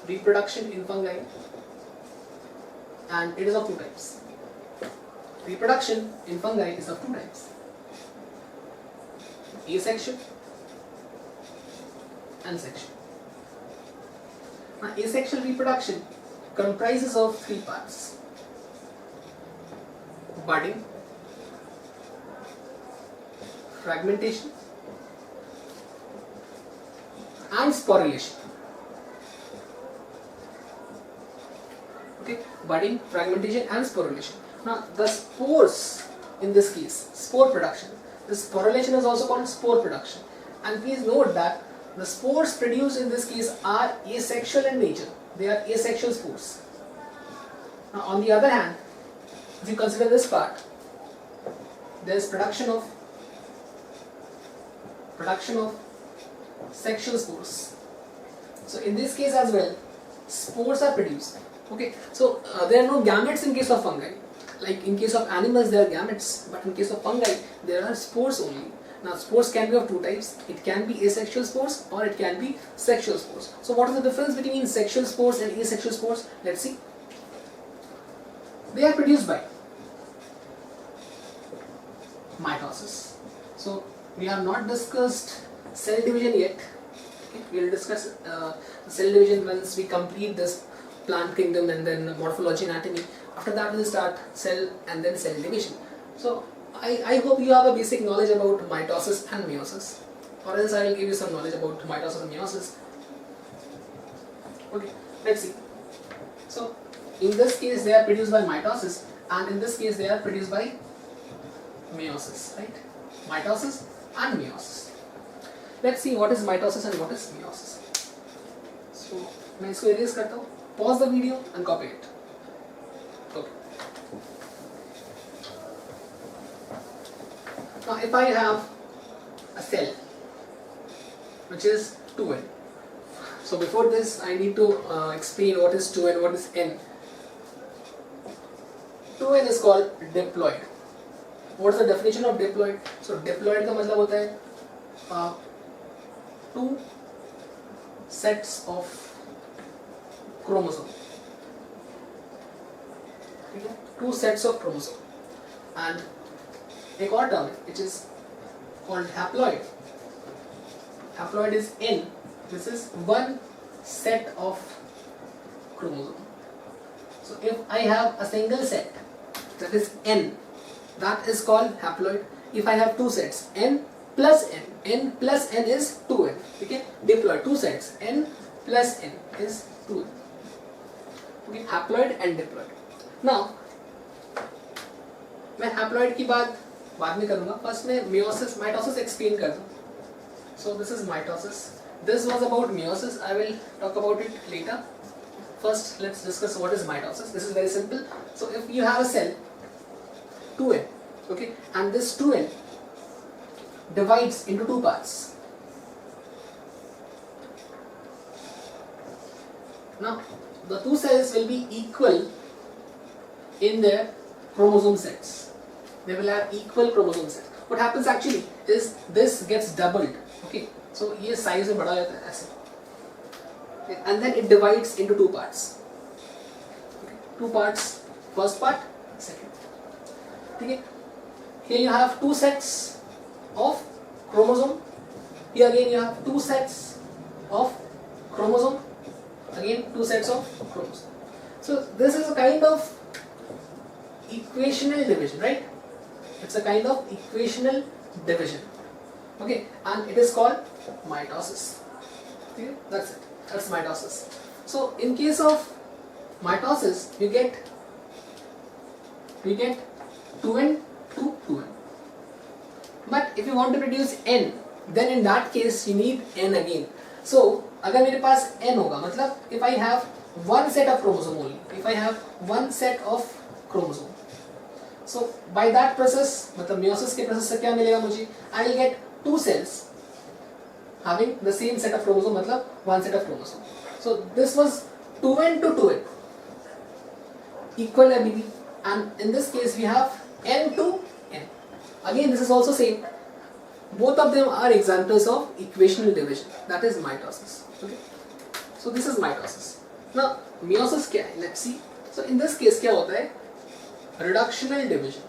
Reproduction in fungi, and it is of 2 types. Reproduction in fungi is of 2 types: asexual and sexual. Now, asexual reproduction comprises of 3 parts: budding, fragmentation, and sporulation. Okay, budding, fragmentation, and sporulation. Now, the spores in this case, spore production. The sporulation is also called spore production. And please note that the spores produced in this case are asexual in nature. They are asexual spores. Now, on the other hand, if you consider this part, there is production of sexual spores. So in this case as well, spores are produced. Okay, so there are no gametes in case of fungi. Like in case of animals there are gametes, but in case of fungi there are spores only. Now spores can be of 2 types. It can be asexual spores or it can be sexual spores. So what is the difference between sexual spores and asexual spores? Let's see. They are produced by mitosis. So we have not discussed cell division yet. Okay, we will discuss cell division once we complete this plant kingdom and then morphology, anatomy. After that we will start cell and then cell division. So I hope you have a basic knowledge about mitosis and meiosis, or else I will give you some knowledge about mitosis and meiosis. Okay, let's see. So in this case they are produced by mitosis, and in this case they are produced by meiosis, right? Mitosis and meiosis. Let's see what is mitosis and what is meiosis. So मैं इसको erase करता हूँ. Pause the video and copy it. Okay. Now if I have a cell which is 2n, so before this I need to explain what is 2n, what is n. 2n is called diploid. What is the definition of diploid? So diploid का मतलब होता है two sets of chromosome. Two sets of chromosome. And एक और term which is called haploid. Haploid is n. This is one set of chromosome. So if I have a single set, that is n, that is called haploid. If I have two sets, n plus n plus n is 2n. Okay, diploid, two sets, n plus n is 2n. Okay, haploid and diploid. Now मैं haploid की बात बाद में करूँगा. First मैं meiosis, mitosis explain कर दूँ. So this is mitosis. This was about meiosis. I will talk about it later. First, let's discuss what is mitosis. This is very simple. So if you have a cell, 2n, okay, and this 2n divides into two parts. Now, the two cells will be equal in their chromosome sets. They will have equal chromosome sets. What happens actually is this gets doubled. Okay, so ये size में बढ़ा जाता है ऐसे. And then it divides into two parts. Okay. Two parts, first part, second. Okay. Here you have two sets of chromosome. Here again you have two sets of chromosome. Again two sets of chromosome. So this is a kind of equational division, right? It's a kind of equational division. Okay, and it is called mitosis. Okay, that's it. That's mitosis. So in case of mitosis, we get 2n to 2n. But if you want to produce n, then in that case you need n again. So अगर मेरे पास n होगा, मतलब if I have one set of chromosome only, if I have one set of chromosome, so by that process, मतलब meiosis के process से क्या मिलेगा मुझे? I will get two cells having the same set of chromosome, मतलब one set of chromosome. So this was 2n to 2n, equal ability, and in this case we have n to n. Again this is also same. Both of them are examples of equational division. That is mitosis. Okay. So this is mitosis. Now meiosis क्या है? Let's see. So in this case क्या होता है? Reductional division.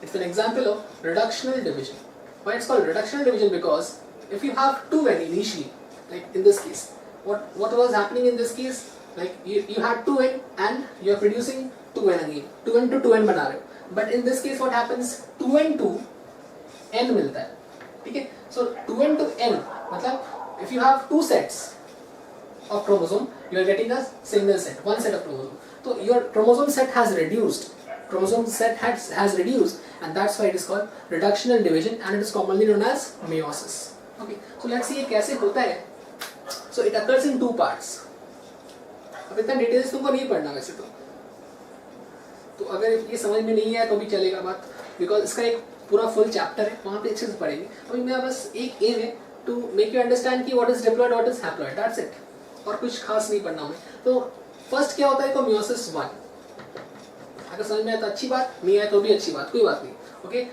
It's an example of reductional division. Why it's called reductional division? Because if you have 2n initially, like in this case, what was happening in this case? Like you had 2n and you are producing 2n again. 2n to 2n बना रहे हो. But in this case what happens? 2n to n मिलता है. ठीक है? So 2n to n मतलब if you have two sets of chromosome, you are getting a single set, one set of chromosome. So your chromosome set has reduced. Chromosome set has reduced, and that's why it is called reductional division, and it is commonly known as meiosis. Okay, so let's see ये कैसे होता है. So it occurs in two parts. अब इतना details तुमको नहीं पढ़ना वैसे तो अगर ये समझ में नहीं आया तो भी चलेगा बात, बिकॉज इसका एक पूरा फुल चैप्टर है, वहाँ पे अच्छे से पढ़ेंगे. अभी मेरा बस एक एम है टू मेक यू अंडरस्टैंड कि what is diploid, what is haploid, that's it. और कुछ खास नहीं पढ़ना हमें. तो फर्स्ट क्या होता है तो meiosis 1. अगर समझ में आया तो अच्छी बात, नहीं आया तो भी अच्छी बात, कोई बात नहीं. ओके,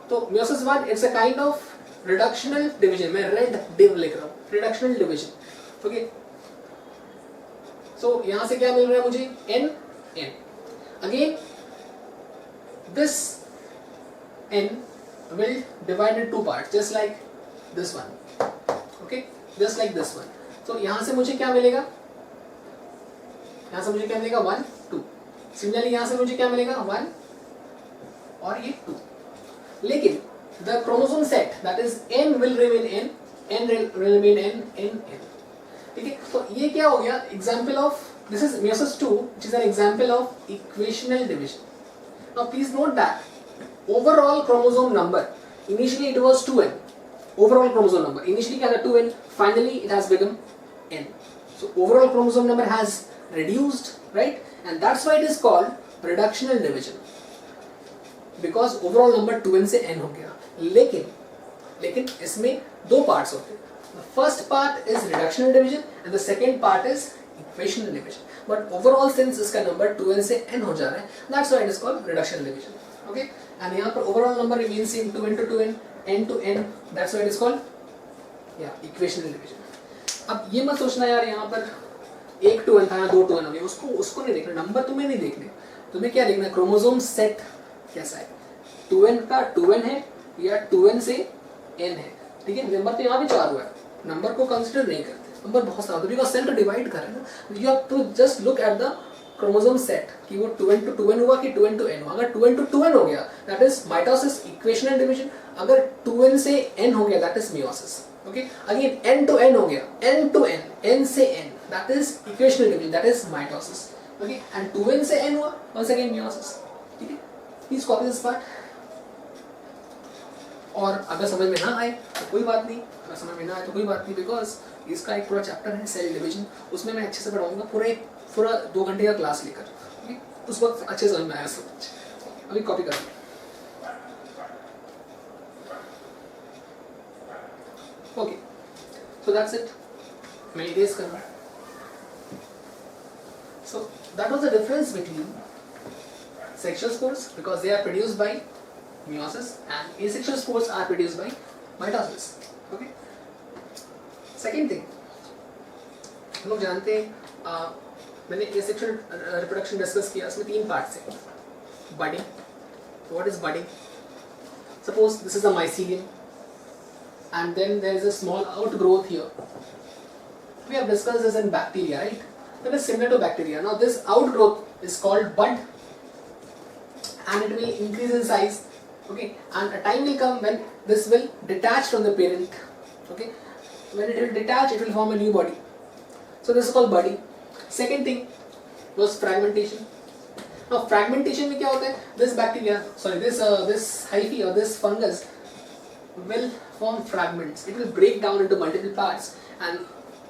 तो meiosis 1 it's a kind of reductional division. मैं रेड डिव लिख रहा हूँ, रिडक्शनल डिवीजन. ओके, सो यहाँ से क्या मिल रहा है मुझे? n n. Again this n will divide in two parts, just like this one. Okay, just like this one. So यहाँ से मुझे क्या मिलेगा? यहाँ से मुझे क्या मिलेगा? 1 2. सिमिलरली यहाँ से मुझे क्या मिलेगा? 1 और ये 2. लेकिन the chromosome set, that is n will remain n will remain n. ठीक है, तो ये क्या हो गया? Example of this is meiosis 2, which is an example of equational division. Now please note that overall chromosome number, initially it was 2n. Overall chromosome number initially क्या था? 2n. Finally it has become n. So overall chromosome number has reduced, right? And that's why it is called reductional division. Because overall number 2n से n हो गया. लेकिन इसमें दो parts होते हैं. The first part is reductional division and the second part is equational division. But overall since इसका number 2n से n हो जा रहा है, that's why it is called reductional division. Okay? And यहाँ पर overall number remains same 2n to 2n, n to n. That's why it is called equational division. अब ये मत सोचना यार यहाँ पर एक 2n था, 2 2n हो गया. उसको नहीं देखना, नंबर तुम्हें नहीं देखने. तुम्हें क्या देखना, क्रोमोसोम सेट कैसा है. 2n का 2n है या 2n से n है. ठीक है, नंबर तो यहाँ भी 4 हुआ है. नंबर को कंसिडर नहीं करते, नंबर बहुत सारा, बिकॉज सेल तो डिवाइड कर रहे हैं ना. You have to just look at the chromosome set कि वो 2n to 2n हुआ कि 2n to n हुआ. अगर 2n to 2n हो गया that is mitosis, equational division. अगर 2n से n हो गया that is meiosis. Okay, again n to n हो गया, n to n, n से n that is equational division, that is mitosis. Okay, and 2n से n हुआ once again meiosis. ठीक है, प्लीज कॉपी दिस पार्ट. और अगर समझ में ना आए तो कोई बात नहीं, अगर समझ में ना आए तो कोई बात नहीं, बिकॉज इसका एक पूरा चैप्टर है सेल डिवीजन, उसमें मैं अच्छे से पढ़ाऊंगा पूरा 2 घंटे का क्लास लेकर. उस वक्त अच्छे समझ में आया सब कुछ. अभी कॉपी कर लो. Okay, so that's it. मैं इरेज कर रहा हूँ. So that was the difference between sexual spores because they are produced by meiosis and asexual spores are produced by mitosis. Okay. Second thing, हम लोग जानते हैं, मैंने asexual reproduction डिस्कस किया, इसमें 3 पार्ट्स हैं. budding. What is budding? Suppose this is a mycelium and then there is a small outgrowth here. We have discussed this in bacteria, right? That is similar to bacteria. Now this outgrowth is called bud and it will increase in size. Okay, and a time will come when this will detach from the parent. Okay, when it will detach, it will form a new body. So this is called budding. Second thing was fragmentation. Now fragmentation में क्या होता है? This bacteria, sorry, this hyphae or this fungus will form fragments. It will break down into multiple parts, and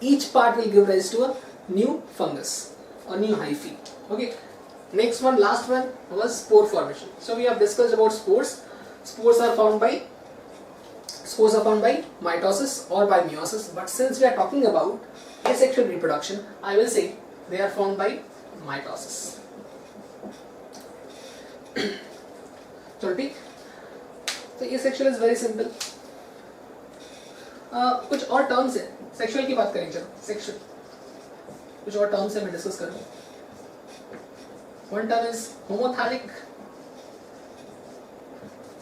each part will give rise to a new fungus or new hyphae. Okay. Next one, last one was spore formation. So we have discussed about spores. Spores are found by mitosis or by meiosis. But since we are talking about asexual reproduction, I will say they are found by mitosis. So ठीक. So asexual is very simple. कुछ और terms है. Sexual की बात करेंगे चलो. Sexual. कुछ और terms है मैं discuss करूँ. One term is homothallic,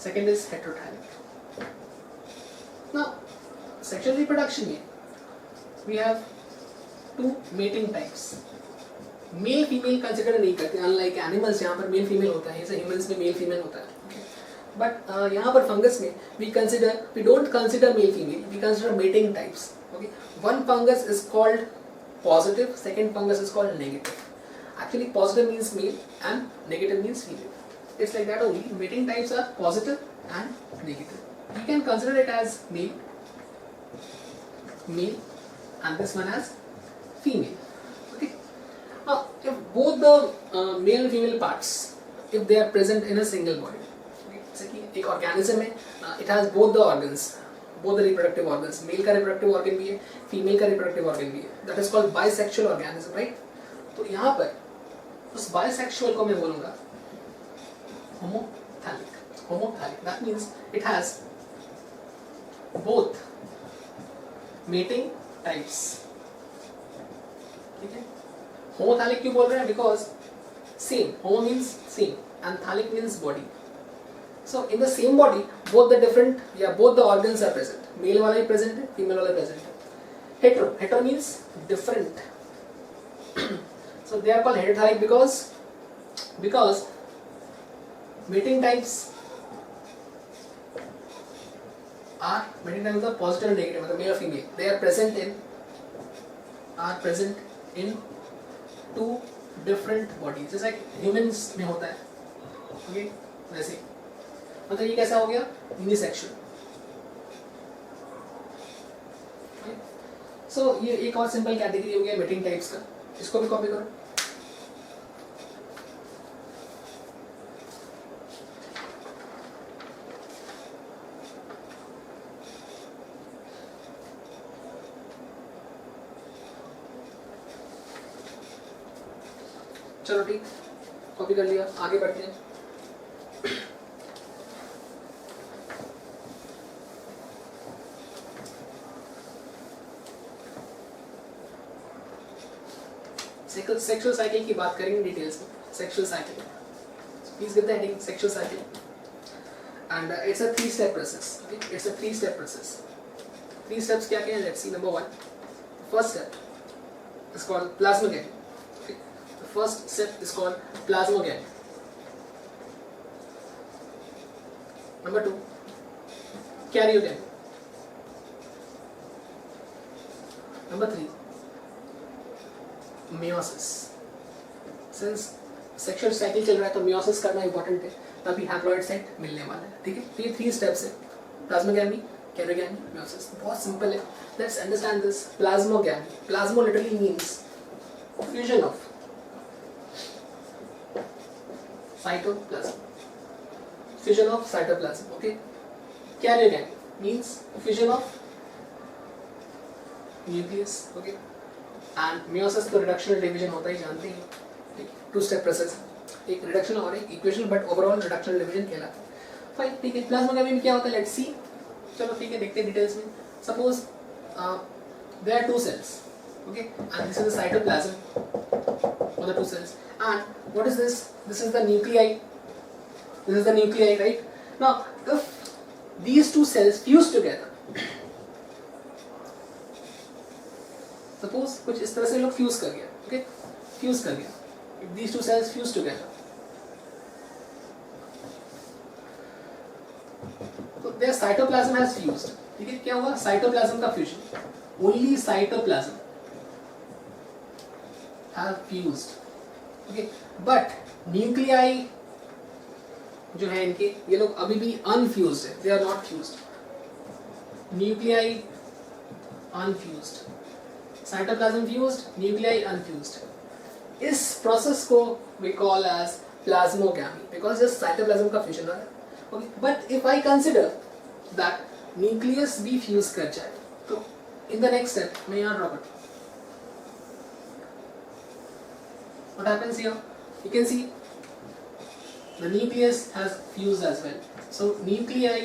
second is heterothallic. Now, sexual reproduction में we have 2 mating types. Male female consider नहीं करते, unlike animals यहाँ पर male female होता है, जैसे humans में male female होता है. But यहाँ पर fungus में we don't consider male female, we consider mating types. Okay, one fungus is called positive, second fungus is called negative. Actually, positive means male and negative means female. It's like that only. Mating types are positive and negative. You can consider it as male, and this one as female. Okay. Now, if both the male and female parts, if they are present in a single body, जैसे कि एक organism है, it has both the organs, both the reproductive organs. Male का reproductive organ भी है, female का reproductive organ भी है. That is called bisexual organism, right? तो यहाँ पर उस bisexual को मैं बोलूँगा homothallic. Homothallic. That means it has both mating types. ठीक है? Homothallic क्यों बोल रहे हैं? Because same. Homo means same and thallic means body. So in the same body, both the organs are present. Male वाला ही present है, female वाला present है. Hetero means different. So they are called heterothallic because mating types are positive and negative, मतलब male or female. They are present in 2 different bodies. जैसे humans में होता है. Okay, वैसे मतलब ये कैसा हो गया? Unisexual. Okay. So ये एक और सिंपल कैटेगरी हो गया mating types का. इसको भी कॉपी करो. चलो ठीक, कॉपी कर लिया, आगे बढ़ते हैं। सेक्सुअल साइकिल की बात करेंगे डिटेल्स में। Sexual cycle, please get the heading sexual cycle, and it's a 3-step process. Okay, it's a 3-step process. 3 steps क्या क्या है? Let's C. Number 1, first step is called plasmogamy. Okay, the first step is called plasmogamy. Number 2, karyogamy. Number 3, meiosis. Since sexual cycle चल रहा है तो meiosis करना important है, तभी हैप्लॉइड सेट मिलने वाला है। ठीक है, तो ये 3 स्टेप्स है, प्लाज्मोगेमी, कैरियोगेमी, मियोसिस। बहुत सिंपल है, let's understand this. Plasmogamy, plasmo literally means fusion of cytoplasm, fusion of cytoplasm. Okay, karyogamy means fusion of nucleus. Okay, and meiosis तो रिडक्शनल डिवीजन होता ही, जानते हैं। 2-step प्रोसेस, एक reduction और एक equation, but overall reductional division कहलाता है। फाइन, ठीक है। प्लाज्मोगेमी में क्या होता है? Let's see. चलो ठीक है, देखते हैं डिटेल्स में। Suppose there are 2 cells, okay, and this is the cytoplasm for the 2 cells, and what is this? This is the nuclei. This is the nuclei, right? Now if these 2 cells fuse together, suppose कुछ इस तरह से लोग fuse कर गया, okay, fuse कर गया। If these 2 cells fuse together, तो their cytoplasm has fused। ठीक है, क्या हुआ? साइटोप्लाज्म का fusion, only cytoplasm have fused, okay, but nuclei जो है इनके, ये लोग अभी भी अनफ्यूज्ड है, they are not fused। Nuclei unfused, cytoplasm fused, nuclei unfused. इस प्रोसेस को we call as plasmogamy because just cytoplasm का फ्यूजन हो रहा है। Okay, but if I consider that nucleus भी फ्यूज कर जाए, तो इन द नेक्स्ट स्टेप मैं यहाँ ड्रॉ करता हूँ। What happens here? You can see the nucleus has fused as well. So nuclei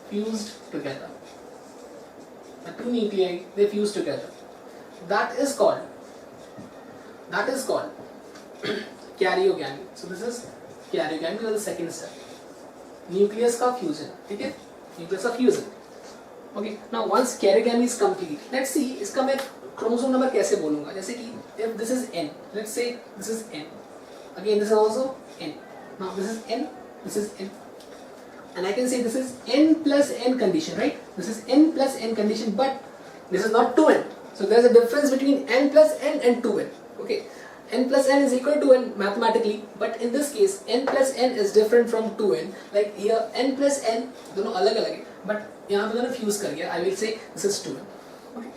fused together. The 2 nuclei, they fuse together. That is called karyogamy. So this is karyogamy, or the second step. Nucleus का fusion, ठीक है? Nucleus का fusion. Okay. Now once karyogamy is complete, let's see इसका मैं chromosome number कैसे बोलूंगा? जैसे कि if this is n, let's say this is n, again this is also n, now this is n, this is n, and I can say this is n plus n condition, right? This is n plus n condition, but this is not 2n, so there is a difference between n plus n and 2n. Okay, n plus n is equal to n mathematically, but in this case n plus n is different from 2n. Like here n plus n दोनों अलग अलग है, but यहाँ पे दोनों fuse कर गया। I will say this is 2n. Okay,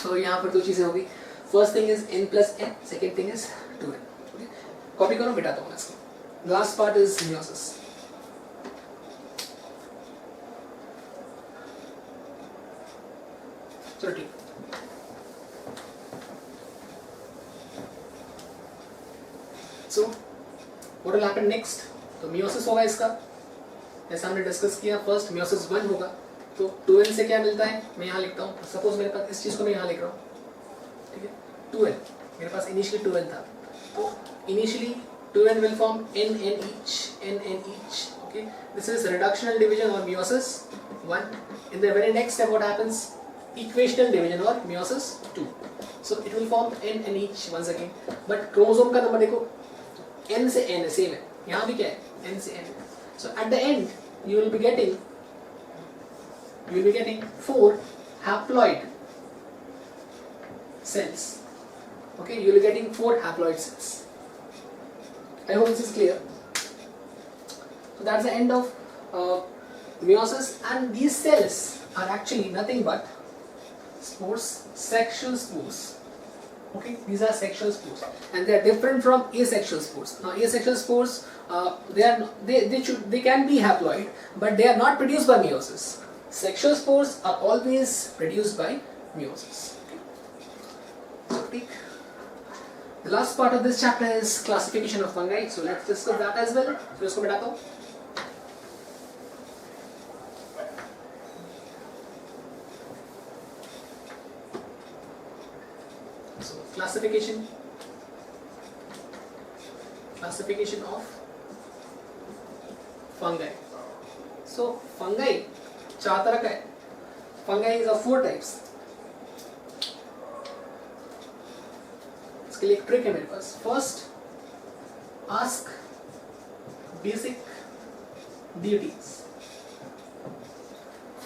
so यहाँ पर 2 चीजें होगी। First thing is n plus n, second thing is 2n। Okay, copy करो, बिठाता हूँ इसको। Last part is meiosis. चलो ठीक, so what will happen next? तो मियोसिस होगा इसका, जैसा हमने डिस्कस किया। फर्स्ट मियोसिस 1 होगा, तो 2n से क्या मिलता है? मैं यहाँ लिखता हूँ। सपोज मेरे पास इस चीज को मैं यहाँ लिख रहा हूँ, ठीक है, 2n, मेरे पास इनिशियली 2n था, तो initially 2n will form n each, okay, this is reductional division or meiosis 1. In the very next step what happens? Equational division or meiosis 2. So it will form n each once again, but chromosome का number देखो, n से n है, same है, यहाँ भी क्या है? n से n। So at the end you will be getting 4 haploid cells. Okay, you will be getting 4 haploid cells. I hope this is clear. So that's the end of meiosis, and these cells are actually nothing but spores, sexual spores. Okay, these are sexual spores, and they are different from asexual spores. Now, asexual spores, they can be haploid, but they are not produced by meiosis. Sexual spores are always produced by meiosis. Okay. So, The last part of this chapter is classification of fungi. So let's discuss that as well. So इसको बताता हूँ. So classification of fungi. So fungi चार तरह का है. Fungi is of 4 types. इसके लिए एक ट्रिक है मेरे पास. First, ask basic duties.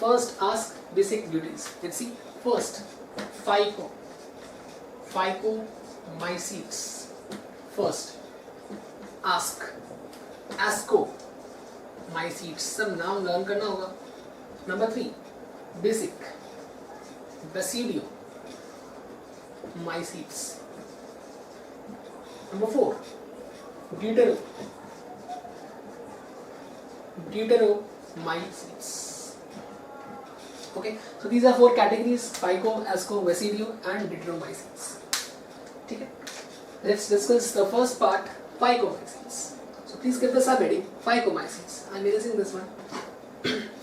First, ask basic duties. Let's see. First, Phycomycetes. First, ask Ascomycetes. सब नाम लर्न करना होगा. Number 3, basic Basidiomycetes. Number 4, Deuteromycetes. Okay, so these are 4 categories: Phyco, Asco, Basidio, and Deuteromycetes. Okay, let's discuss the first part, Phycomycetes. So please give the subheading Phycomycetes. I'm erasing this one.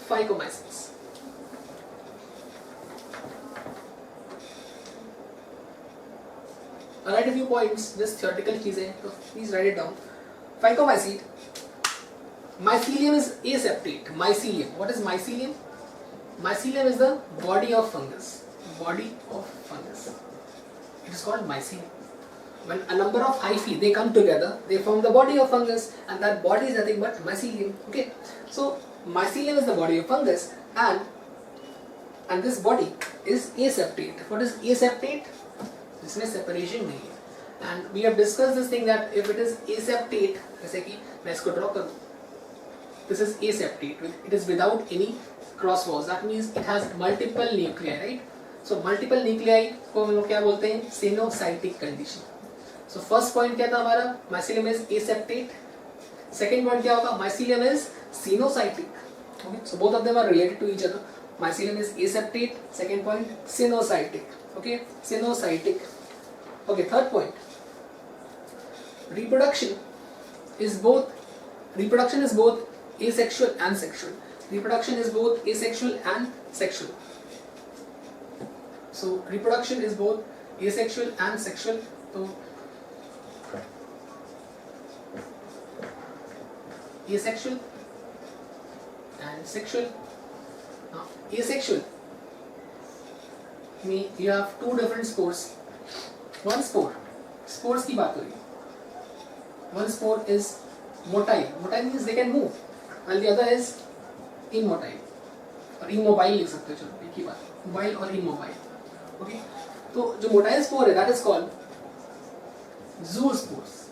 Phycomycetes. I'll write a few points, just theoretical चीजें, so please write it down. Phycomycete. Mycelium is aseptate. Mycelium. What is mycelium? Mycelium is the body of fungus. It is called mycelium. When a number of hyphae they come together, they form the body of fungus, and that body is nothing but mycelium. Okay, so mycelium is the body of fungus, and this body is aseptate. What is aseptate? इसमें separation नहीं है. And we have discussed this thing that if it is aseptate, जैसे कि मैं इसको draw करूँ, this is aseptate. It is without any cross walls. That means it has multiple nuclei, right? So multiple nuclei को हम लोग क्या बोलते हैं? Sinusitic condition. So first point क्या था हमारा? Mycelium is aseptate. Second point क्या होगा? Mycelium is sinusitic. Okay, so both of them are related to each other. Mycelium is aseptate. Second point, sinusitic. Okay, sinusitic. Okay, third point. Reproduction is both asexual and sexual. Reproduction is both asexual and sexual. So reproduction is both asexual and sexual. So asexual and sexual. Now, asexual mean you have 2 different spores. One spores की बात हो रही है. One spore is motile. Motile means they can move, while the other is immotile. और immobile लिख सकते हो. चलो एक ही बात, mobile और immobile. Okay, तो जो motile spore है, that is called zoospores.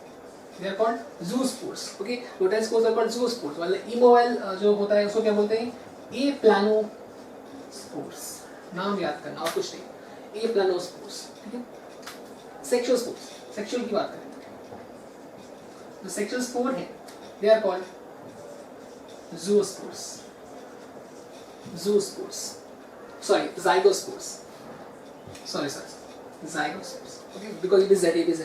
They are called zoospores. Okay, motile spores are called zoospores. while immobile जो होता है उसको क्या बोलते हैं? Aplanospores. नाम याद करना और कुछ नहीं. Aplanospores. ठीक है. Sexual spores. Sexual की बात करें. जो sexual spore है, they are called zoospores. Sorry, zygospores. Sorry. Zygospores. Okay, because it is ZABZ.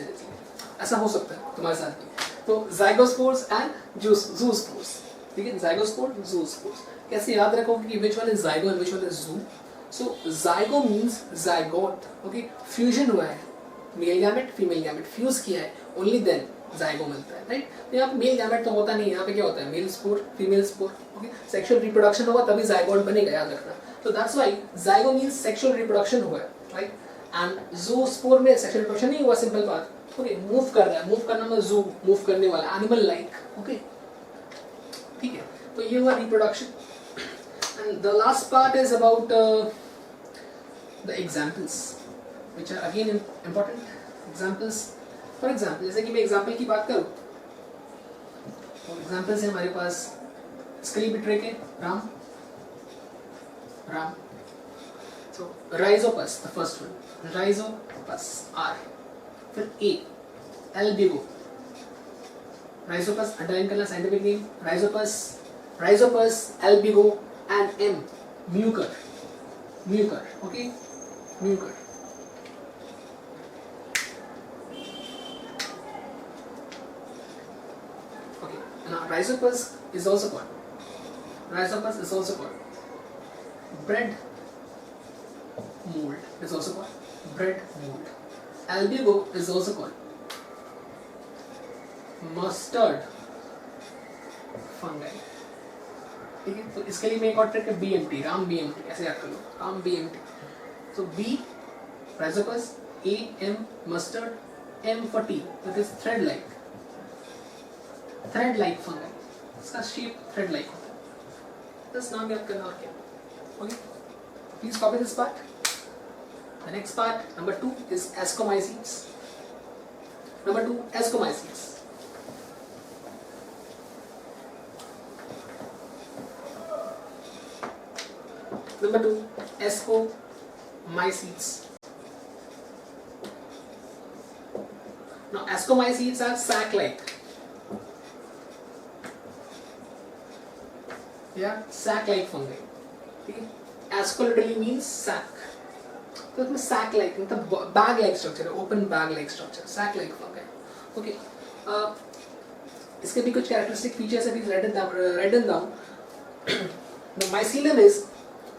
ऐसा हो सकता है तुम्हारे साथ भी. तो zygospores and zoospores. ठीक है. Zygospore, zoospores. कैसे याद रखोगे कि which one is zygo and which one is zoo? So zygo means zygote. Okay, fusion हुआ है. Male gamete, female gamete fuse किया है. Only then zygo मिलता है, right? तो यहाँ पे male gamete तो होता नहीं है. यहाँ पे क्या होता है? Male spore, female spore. Okay, sexual reproduction होगा तभी zygote बनेगा, याद रखना. So that's why zygo means sexual reproduction हुआ है, right? And zoospore में sexual reproduction नहीं हुआ, simple बात. Okay, move कर रहा है. Move करना में zoo, move करने वाला, animal like. Okay, ठीक है. तो ये हुआ reproduction. And the last part is about the examples, which are again important. Examples. For example, जैसे कि मैं example की बात करूँ, तो examples हैं हमारे पास. Scalepitrach है, Ram. So Rhizopus, the first one. Rhizopus, R. फिर A, Albigo. Rhizopus, underline करना, scientific name. Rhizopus, Albigo, and M, Mucor. Okay, Mucor. Rhizopus is also called bread mold. Is also called bread mold. Albugo is also called mustard fungi. ठीक है, तो इसके लिए मैं एक और ट्रिक है BMT, राम BMT, ऐसे याद कर लो, Ram BMT. So B Rhizopus, A M mustard, M for T, that is thread like fungi. इसका शेप thread like होता है. बस नाम याद करना और क्या. Okay, please copy this part. The next part, number 2, is ascomycetes. Number 2, ascomycetes. Number 2, ascomycetes. Now, ascomycetes are sac-like. Yeah, sac-like fungi. Okay. Asco literally means sac. तो इसमें sac-like मतलब bag-like structure है, open bag-like structure, sac-like fungi. Okay. इसके भी कुछ characteristic features है, please write them down. The mycelium is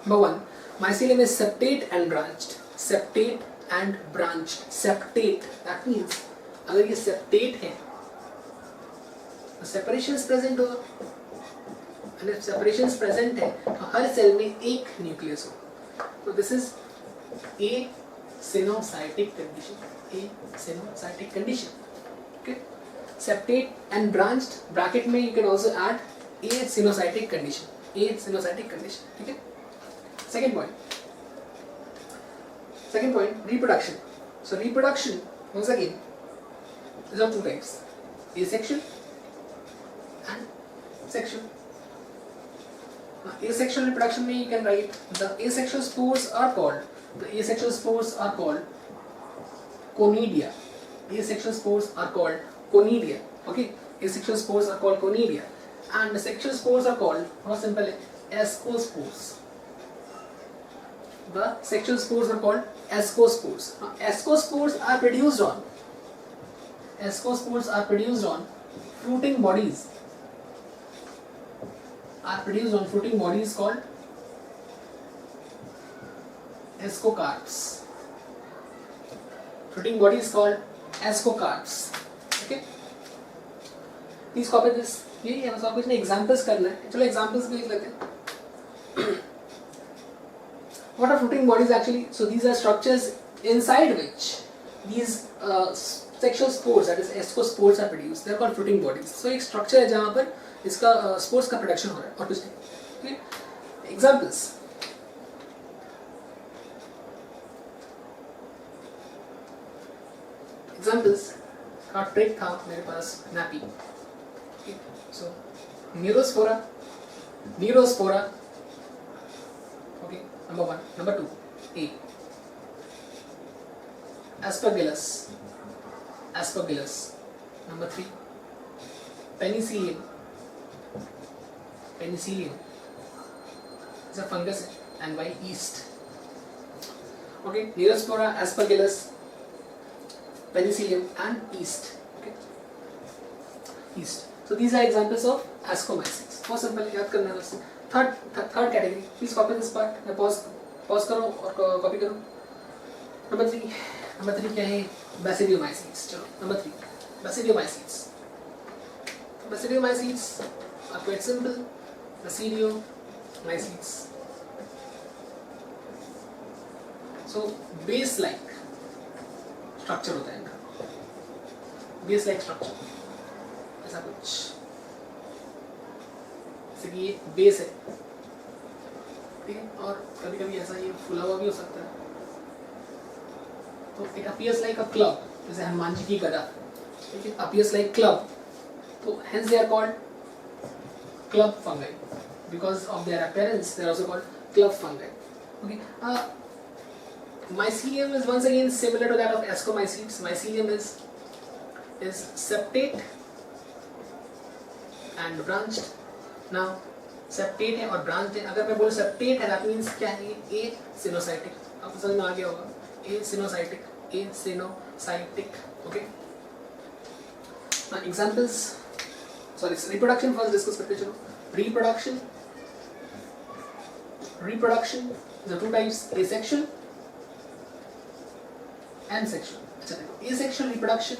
number 1. Mycelium is septate and branched. Septate and branched. Septate. That means अगर ये septate है, तो separation is present होगा. And if separation is present है, तो हर सेल में एक न्यूक्लियस होगा. तो this is a sinusitic condition. Okay. Septate and branched. Bracket में you can also add a sinusitic condition. ठीक है. Second point, reproduction. So reproduction, once again, is of two types: asexual and sexual. Asexual reproduction में you can write the asexual spores are called conidia. Asexual spores are called conidia. Okay, asexual spores are called conidia, and the sexual spores are called, how simple है, ascospores. The sexual spores are called ascospores. Now, ascospores are produced on fruiting bodies. Called ascocarps. Fruiting bodies called ascocarps. Okay. Please copy this. यही है, बस आपको इसमें examples करना है. चलो examples देख लेते हैं. What are fruiting bodies actually? So these are structures inside which these sexual spores, that is ascospores, are produced. They are called fruiting bodies. So एक structure है जहाँ पर इसका spores का production हो रहा है, और कुछ नहीं. Okay? Examples. का ट्रिक था मेरे पास nappy. Okay? So neurospora. Okay. Number 1. Number 2, A. Aspergillus. Number 3, penicillium. It's a fungus, and by yeast. Okay, Neurospora, Aspergillus, penicillium, and yeast. Okay, yeast. So these are examples of ascomycetes. बहुत simple, याद करना है बस. Third category. Please copy this part. मैं pause करो और copy करो. Number 3 क्या है? Basidiomycetes. चलो, number 3, Basidiomycetes. Basidiomycetes are quite simple. Basidiomycetes. So base-like structure होता है इनका. Base-like structure. ऐसा कुछ. जैसे कि ये बेस है, ठीक है, और कभी-कभी ऐसा ये फुला हुआ भी हो सकता है. तो it appears like a club, जैसे हनुमान जी की गदा, ठीक है, appears like club. तो hence they are called club fungi. Because of their appearance, they are also called club fungi. Okay. Mycelium is once again similar to that of ascomycetes. Mycelium is septate and branched. Now septate है और branched है. अगर मैं बोलूँ septate है, that means क्या है? A sinusitic. आपको समझ में आ गया होगा. A sinusitic. Okay. Now examples. Sorry reproduction first discuss करते चलो. Reproduction is two types, asexual and sexual. अच्छा देखो, asexual reproduction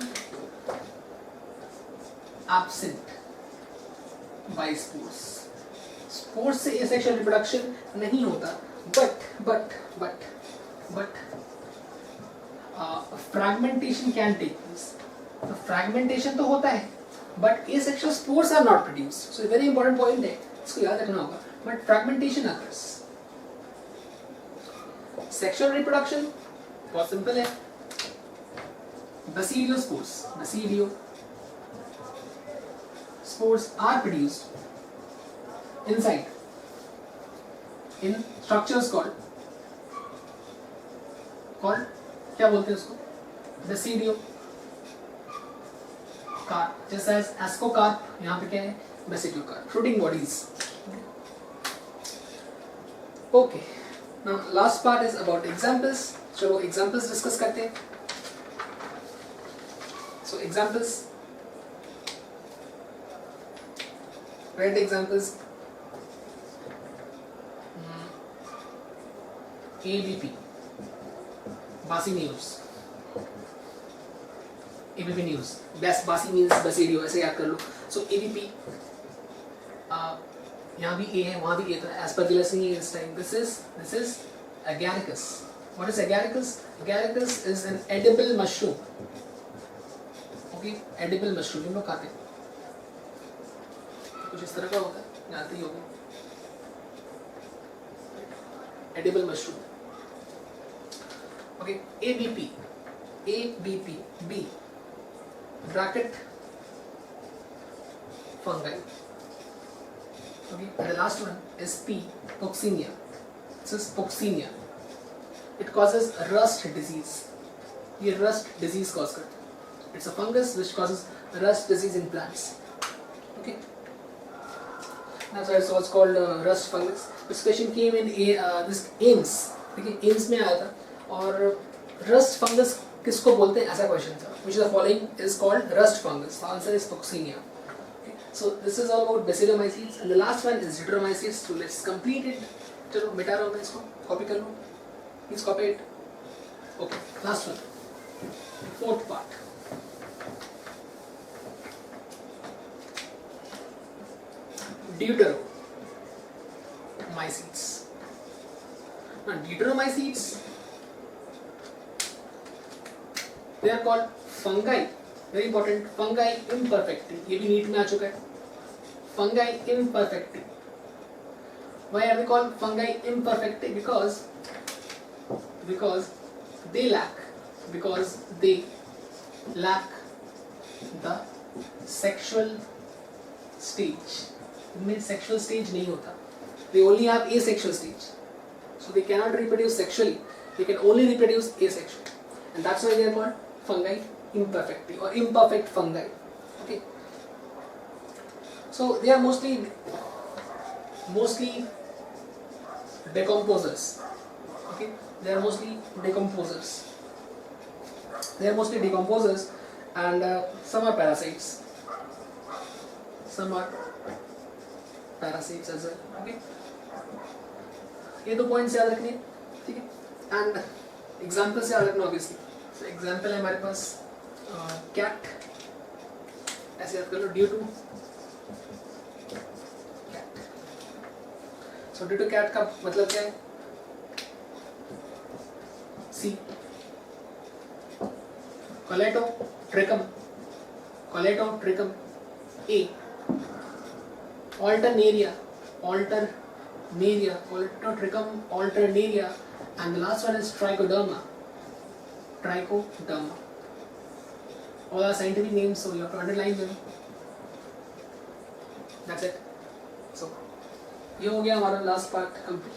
absent by spores. Spores से asexual reproduction नहीं होता, but fragmentation can take place. तो fragmentation तो होता है, but asexual spores are not produced. So very important point है, इसको याद रखना होगा. But fragmentation occurs. Sexual reproduction बहुत simple है. Basidio spores are produced inside in structures called क्या बोलते हैं उसको, basidio carp, just as ascocarp, यहाँ पे क्या है, basidio carp, fruiting bodies. Okay, now last part is about examples. चलो examples discuss करते हैं. So examples, write examples. ABP, Basi news. ABP news. Basi means Basidio, ऐसे याद कर लो. So ABP, यहाँ भी A है, वहाँ भी A था. Aspergillus नहीं है इस time. This is Agaricus. What is Agaricus? Agaricus is an edible mushroom. Okay, edible mushroom. हम लोग खाते हैं. कुछ इस तरह का होता है, जानते ही होंगे. Edible mushroom. Okay, ABP, B, bracket, fungi. Okay, and the last one is P, Poxinia. This is Poxinia. It causes rust disease. ये rust disease cause करता है. It's a fungus which causes rust disease in plants. Okay, that's why it's also called rust fungus. This question came in this AIMS. देखिए AIMS में आया था. और rust fungus किसको बोलते हैं, ऐसा क्वेश्चन था. Which of the following is called rust fungus? The answer is Poxinia. Okay. So this is all about Basidiomycetes, and the last one is Deuteromycetes. So let's complete it. चलो मिटा रहा हूँ मैं इसको, कॉपी कर लो. Please copy it. Okay. Last one. Fourth part. Deuteromycetes. Now Deuteromycetes, they are called fungi. Very important. Fungi imperfecti. ये भी NEET में आ चुका है. Fungi imperfecti. Why are they called fungi imperfecti? Because they lack the sexual stage. इनमें sexual stage नहीं होता. They only have asexual stage. So they cannot reproduce sexually. They can only reproduce asexually. And that's why they are called fungi imperfecti or imperfect fungi. Okay. So they are mostly decomposers. Okay. They are mostly decomposers, and some are parasites. As well. Okay. ये दो points याद रखने, ठीक है. And example से याद रखना obviously. So example है हमारे पास कैट, ऐसे याद कर लो, due to cat. So due to cat का मतलब क्या है, सी. कोलेटोट्रिकम, ए. Coledotricum alternaria, and the last one is Trichoderma. All are scientific names, so you have to underline them. That's it. So ये हो गया हमारा last part complete.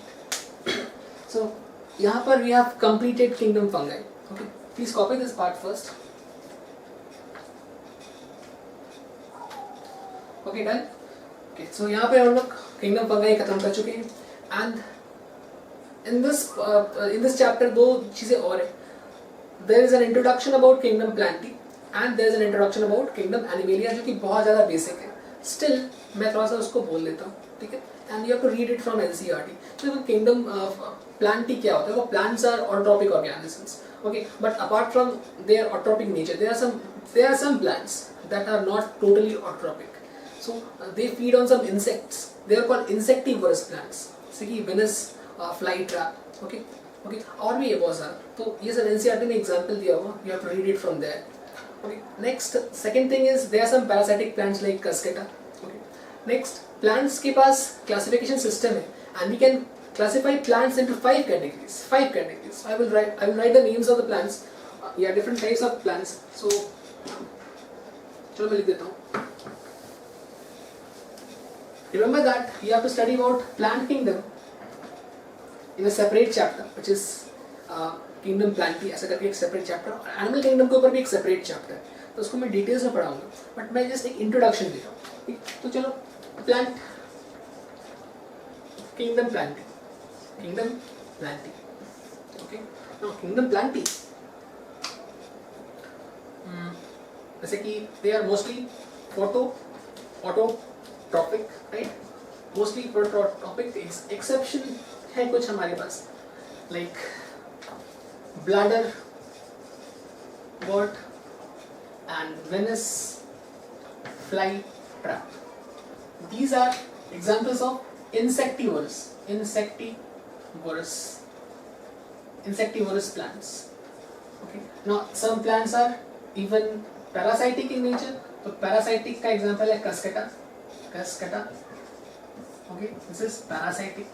So यहाँ पर we have completed kingdom fungi. Okay, please copy this part first. Okay, done. Okay, so यहाँ पे हम लोग kingdom fungi खत्म कर चुके हैं. And in this chapter दो चीजें और है. There is an introduction about kingdom Plantae and there is an introduction about kingdom Animalia, जो कि बहुत ज़्यादा basic है. स्टिल मैं थोड़ा सा उसको बोल देता हूँ, ठीक है, and you have to read it from NCERT. तो किंगडम प्लांटी क्या होता है? वो plants are autotrophic organisms, okay, but apart from their autotrophic nature, there are some plants that are not totally autotrophic, so they feed on some insects. They are called insectivorous plants, जैसे कि Venus flytrap, okay, और भी है बहुत सारा, तो ये सब NCERT ने एग्जाम्पल दिया हुआ, you have to read it from there, okay. Next, second thing is there are some parasitic plants like Cuscuta, okay. Next, plants के पास classification system है, and we can classify plants into 5 categories. I will write the names of the plants. Yeah, different types of plants. So चलो मैं लिख देता हूँ. Remember that you have to study about plant kingdom in a separate chapter, which is kingdom plantae, ऐसा करके एक separate chapter. Animal kingdom के ऊपर भी एक separate chapter है, तो उसको मैं details में पढ़ाऊंगा. But मैं just एक introduction दे रहा हूँ. तो चलो plant kingdom plantae. Okay. Now kingdom plantae, जैसे कि they are mostly autotrophic, right? Mostly autotrophic. Exception है कुछ हमारे पास, like bladder wort and Venus flytrap. These are examples of insectivorous plants. Okay. Now some plants are even parasitic in nature. तो parasitic का example है Cuscuta. Okay, this is parasitic.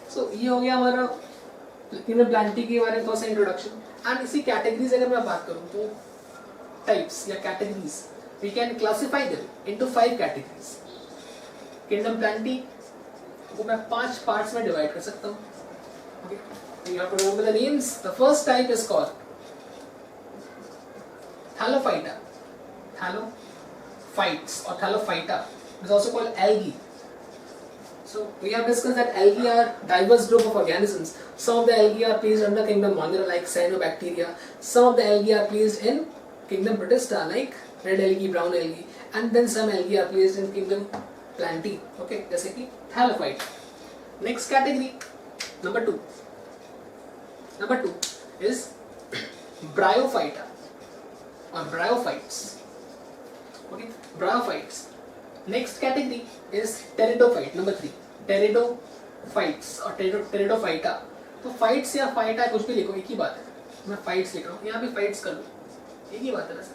So ये हो गया हमारा plantae के बारे में थोड़ा सा introduction. And इसी categories अगर मैं बात करूँ तो types या categories, we can classify them into 5 categories. Kingdom plantae को मैं 5 parts में divide कर सकता हूँ. Okay, you have to remember the names. The first type is called Thallophyta. Thallophytes or Thallophyta. It is also called algae. So we have discussed that algae are diverse group of organisms. Some of the algae are placed under kingdom Monera like cyanobacteria. Some of the algae are placed in kingdom Protista like red algae, brown algae, and then some algae are placed in kingdom Plantae. Okay, जैसे कि Thallophyte. Next category, number 2 is Bryophyta or Bryophytes. Okay, Bryophytes. Next category is Pteridophyte. Number 3, Pteridophytes or Pteridophyta. तो fights या phyta कुछ भी लिखो, एक ही बात है. मैं फाइट्स लिख रहा हूँ, यहाँ भी फाइट्स कर लो, एक ही बात है वैसे.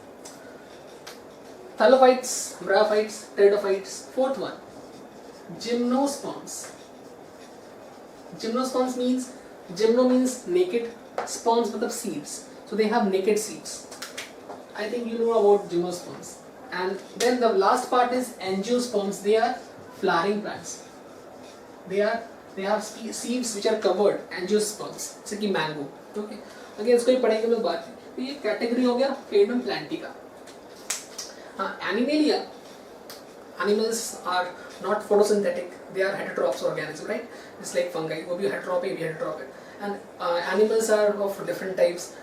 Thallophytes, Bryophytes, Pteridophytes. Fourth one, Gymnosperms. Gymnosperms means, gymno means naked, sperms मतलब seeds. So they have naked seeds. I think you know about gymnosperms. And then the last part is angiosperms. They are flowering plants. They have seeds which are covered. Angiosperms, जैसे कि mango. Okay. Again इसको ही पढ़ेंगे लोग बात. तो ये category हो गया kingdom plantae का. हाँ, Animalia. Animals are not photosynthetic. They are heterotrophs organisms, right? It's like fungi. वो भी heterotropic. And animals are of different types.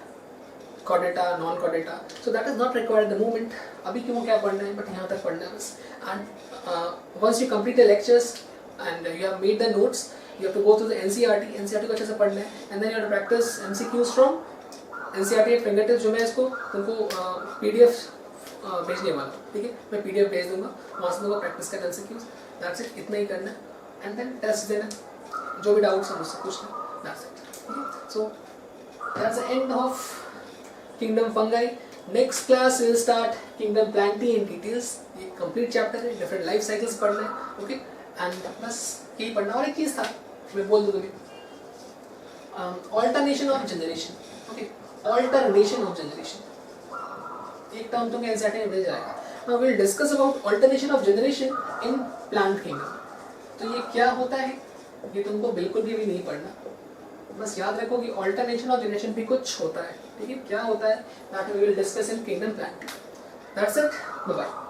Chordata, non-chordata. So that is not required at the moment. अभी क्यों क्या पढ़ना है? But यहाँ तक पढ़ना है बस. And once you complete the lectures and you have made the notes, you have to go through the NCERT. NCERT को अच्छे से पढ़ना है. And then you have to practice MCQs from NCERT at fingertips. जो मैं इसको तुमको PDF भेजने वाला हूँ, ठीक है? मैं PDF भेज दूँगा, वहाँ से तुमको प्रैक्टिस करना MCQs. That's it. इतना ही करना है. And then टेस्ट देना. जो भी डाउट्स हैं मुझसे पूछना. That's it. Okay? So that's the end of Kingdom Fungi. Next class we will start Kingdom Plantae in details. ये complete chapter है, different life cycles पढ़ना है, okay? And बस यही पढ़ना. और एक चीज़ था, मैं बोल दूँ तुम्हें, alternation of generation, okay? Alternation of generation. एक टर्म तुमको NCERT में मिल जाएगा. Now we will discuss about alternation of generation in plant kingdom. तो ये क्या होता है? ये तुमको बिल्कुल भी नहीं पढ़ना. बस याद रखो कि alternation of generation भी कुछ होता है, ठीक है? क्या होता है? That we will discuss in Kingdom Plantae. That's it. Bye bye.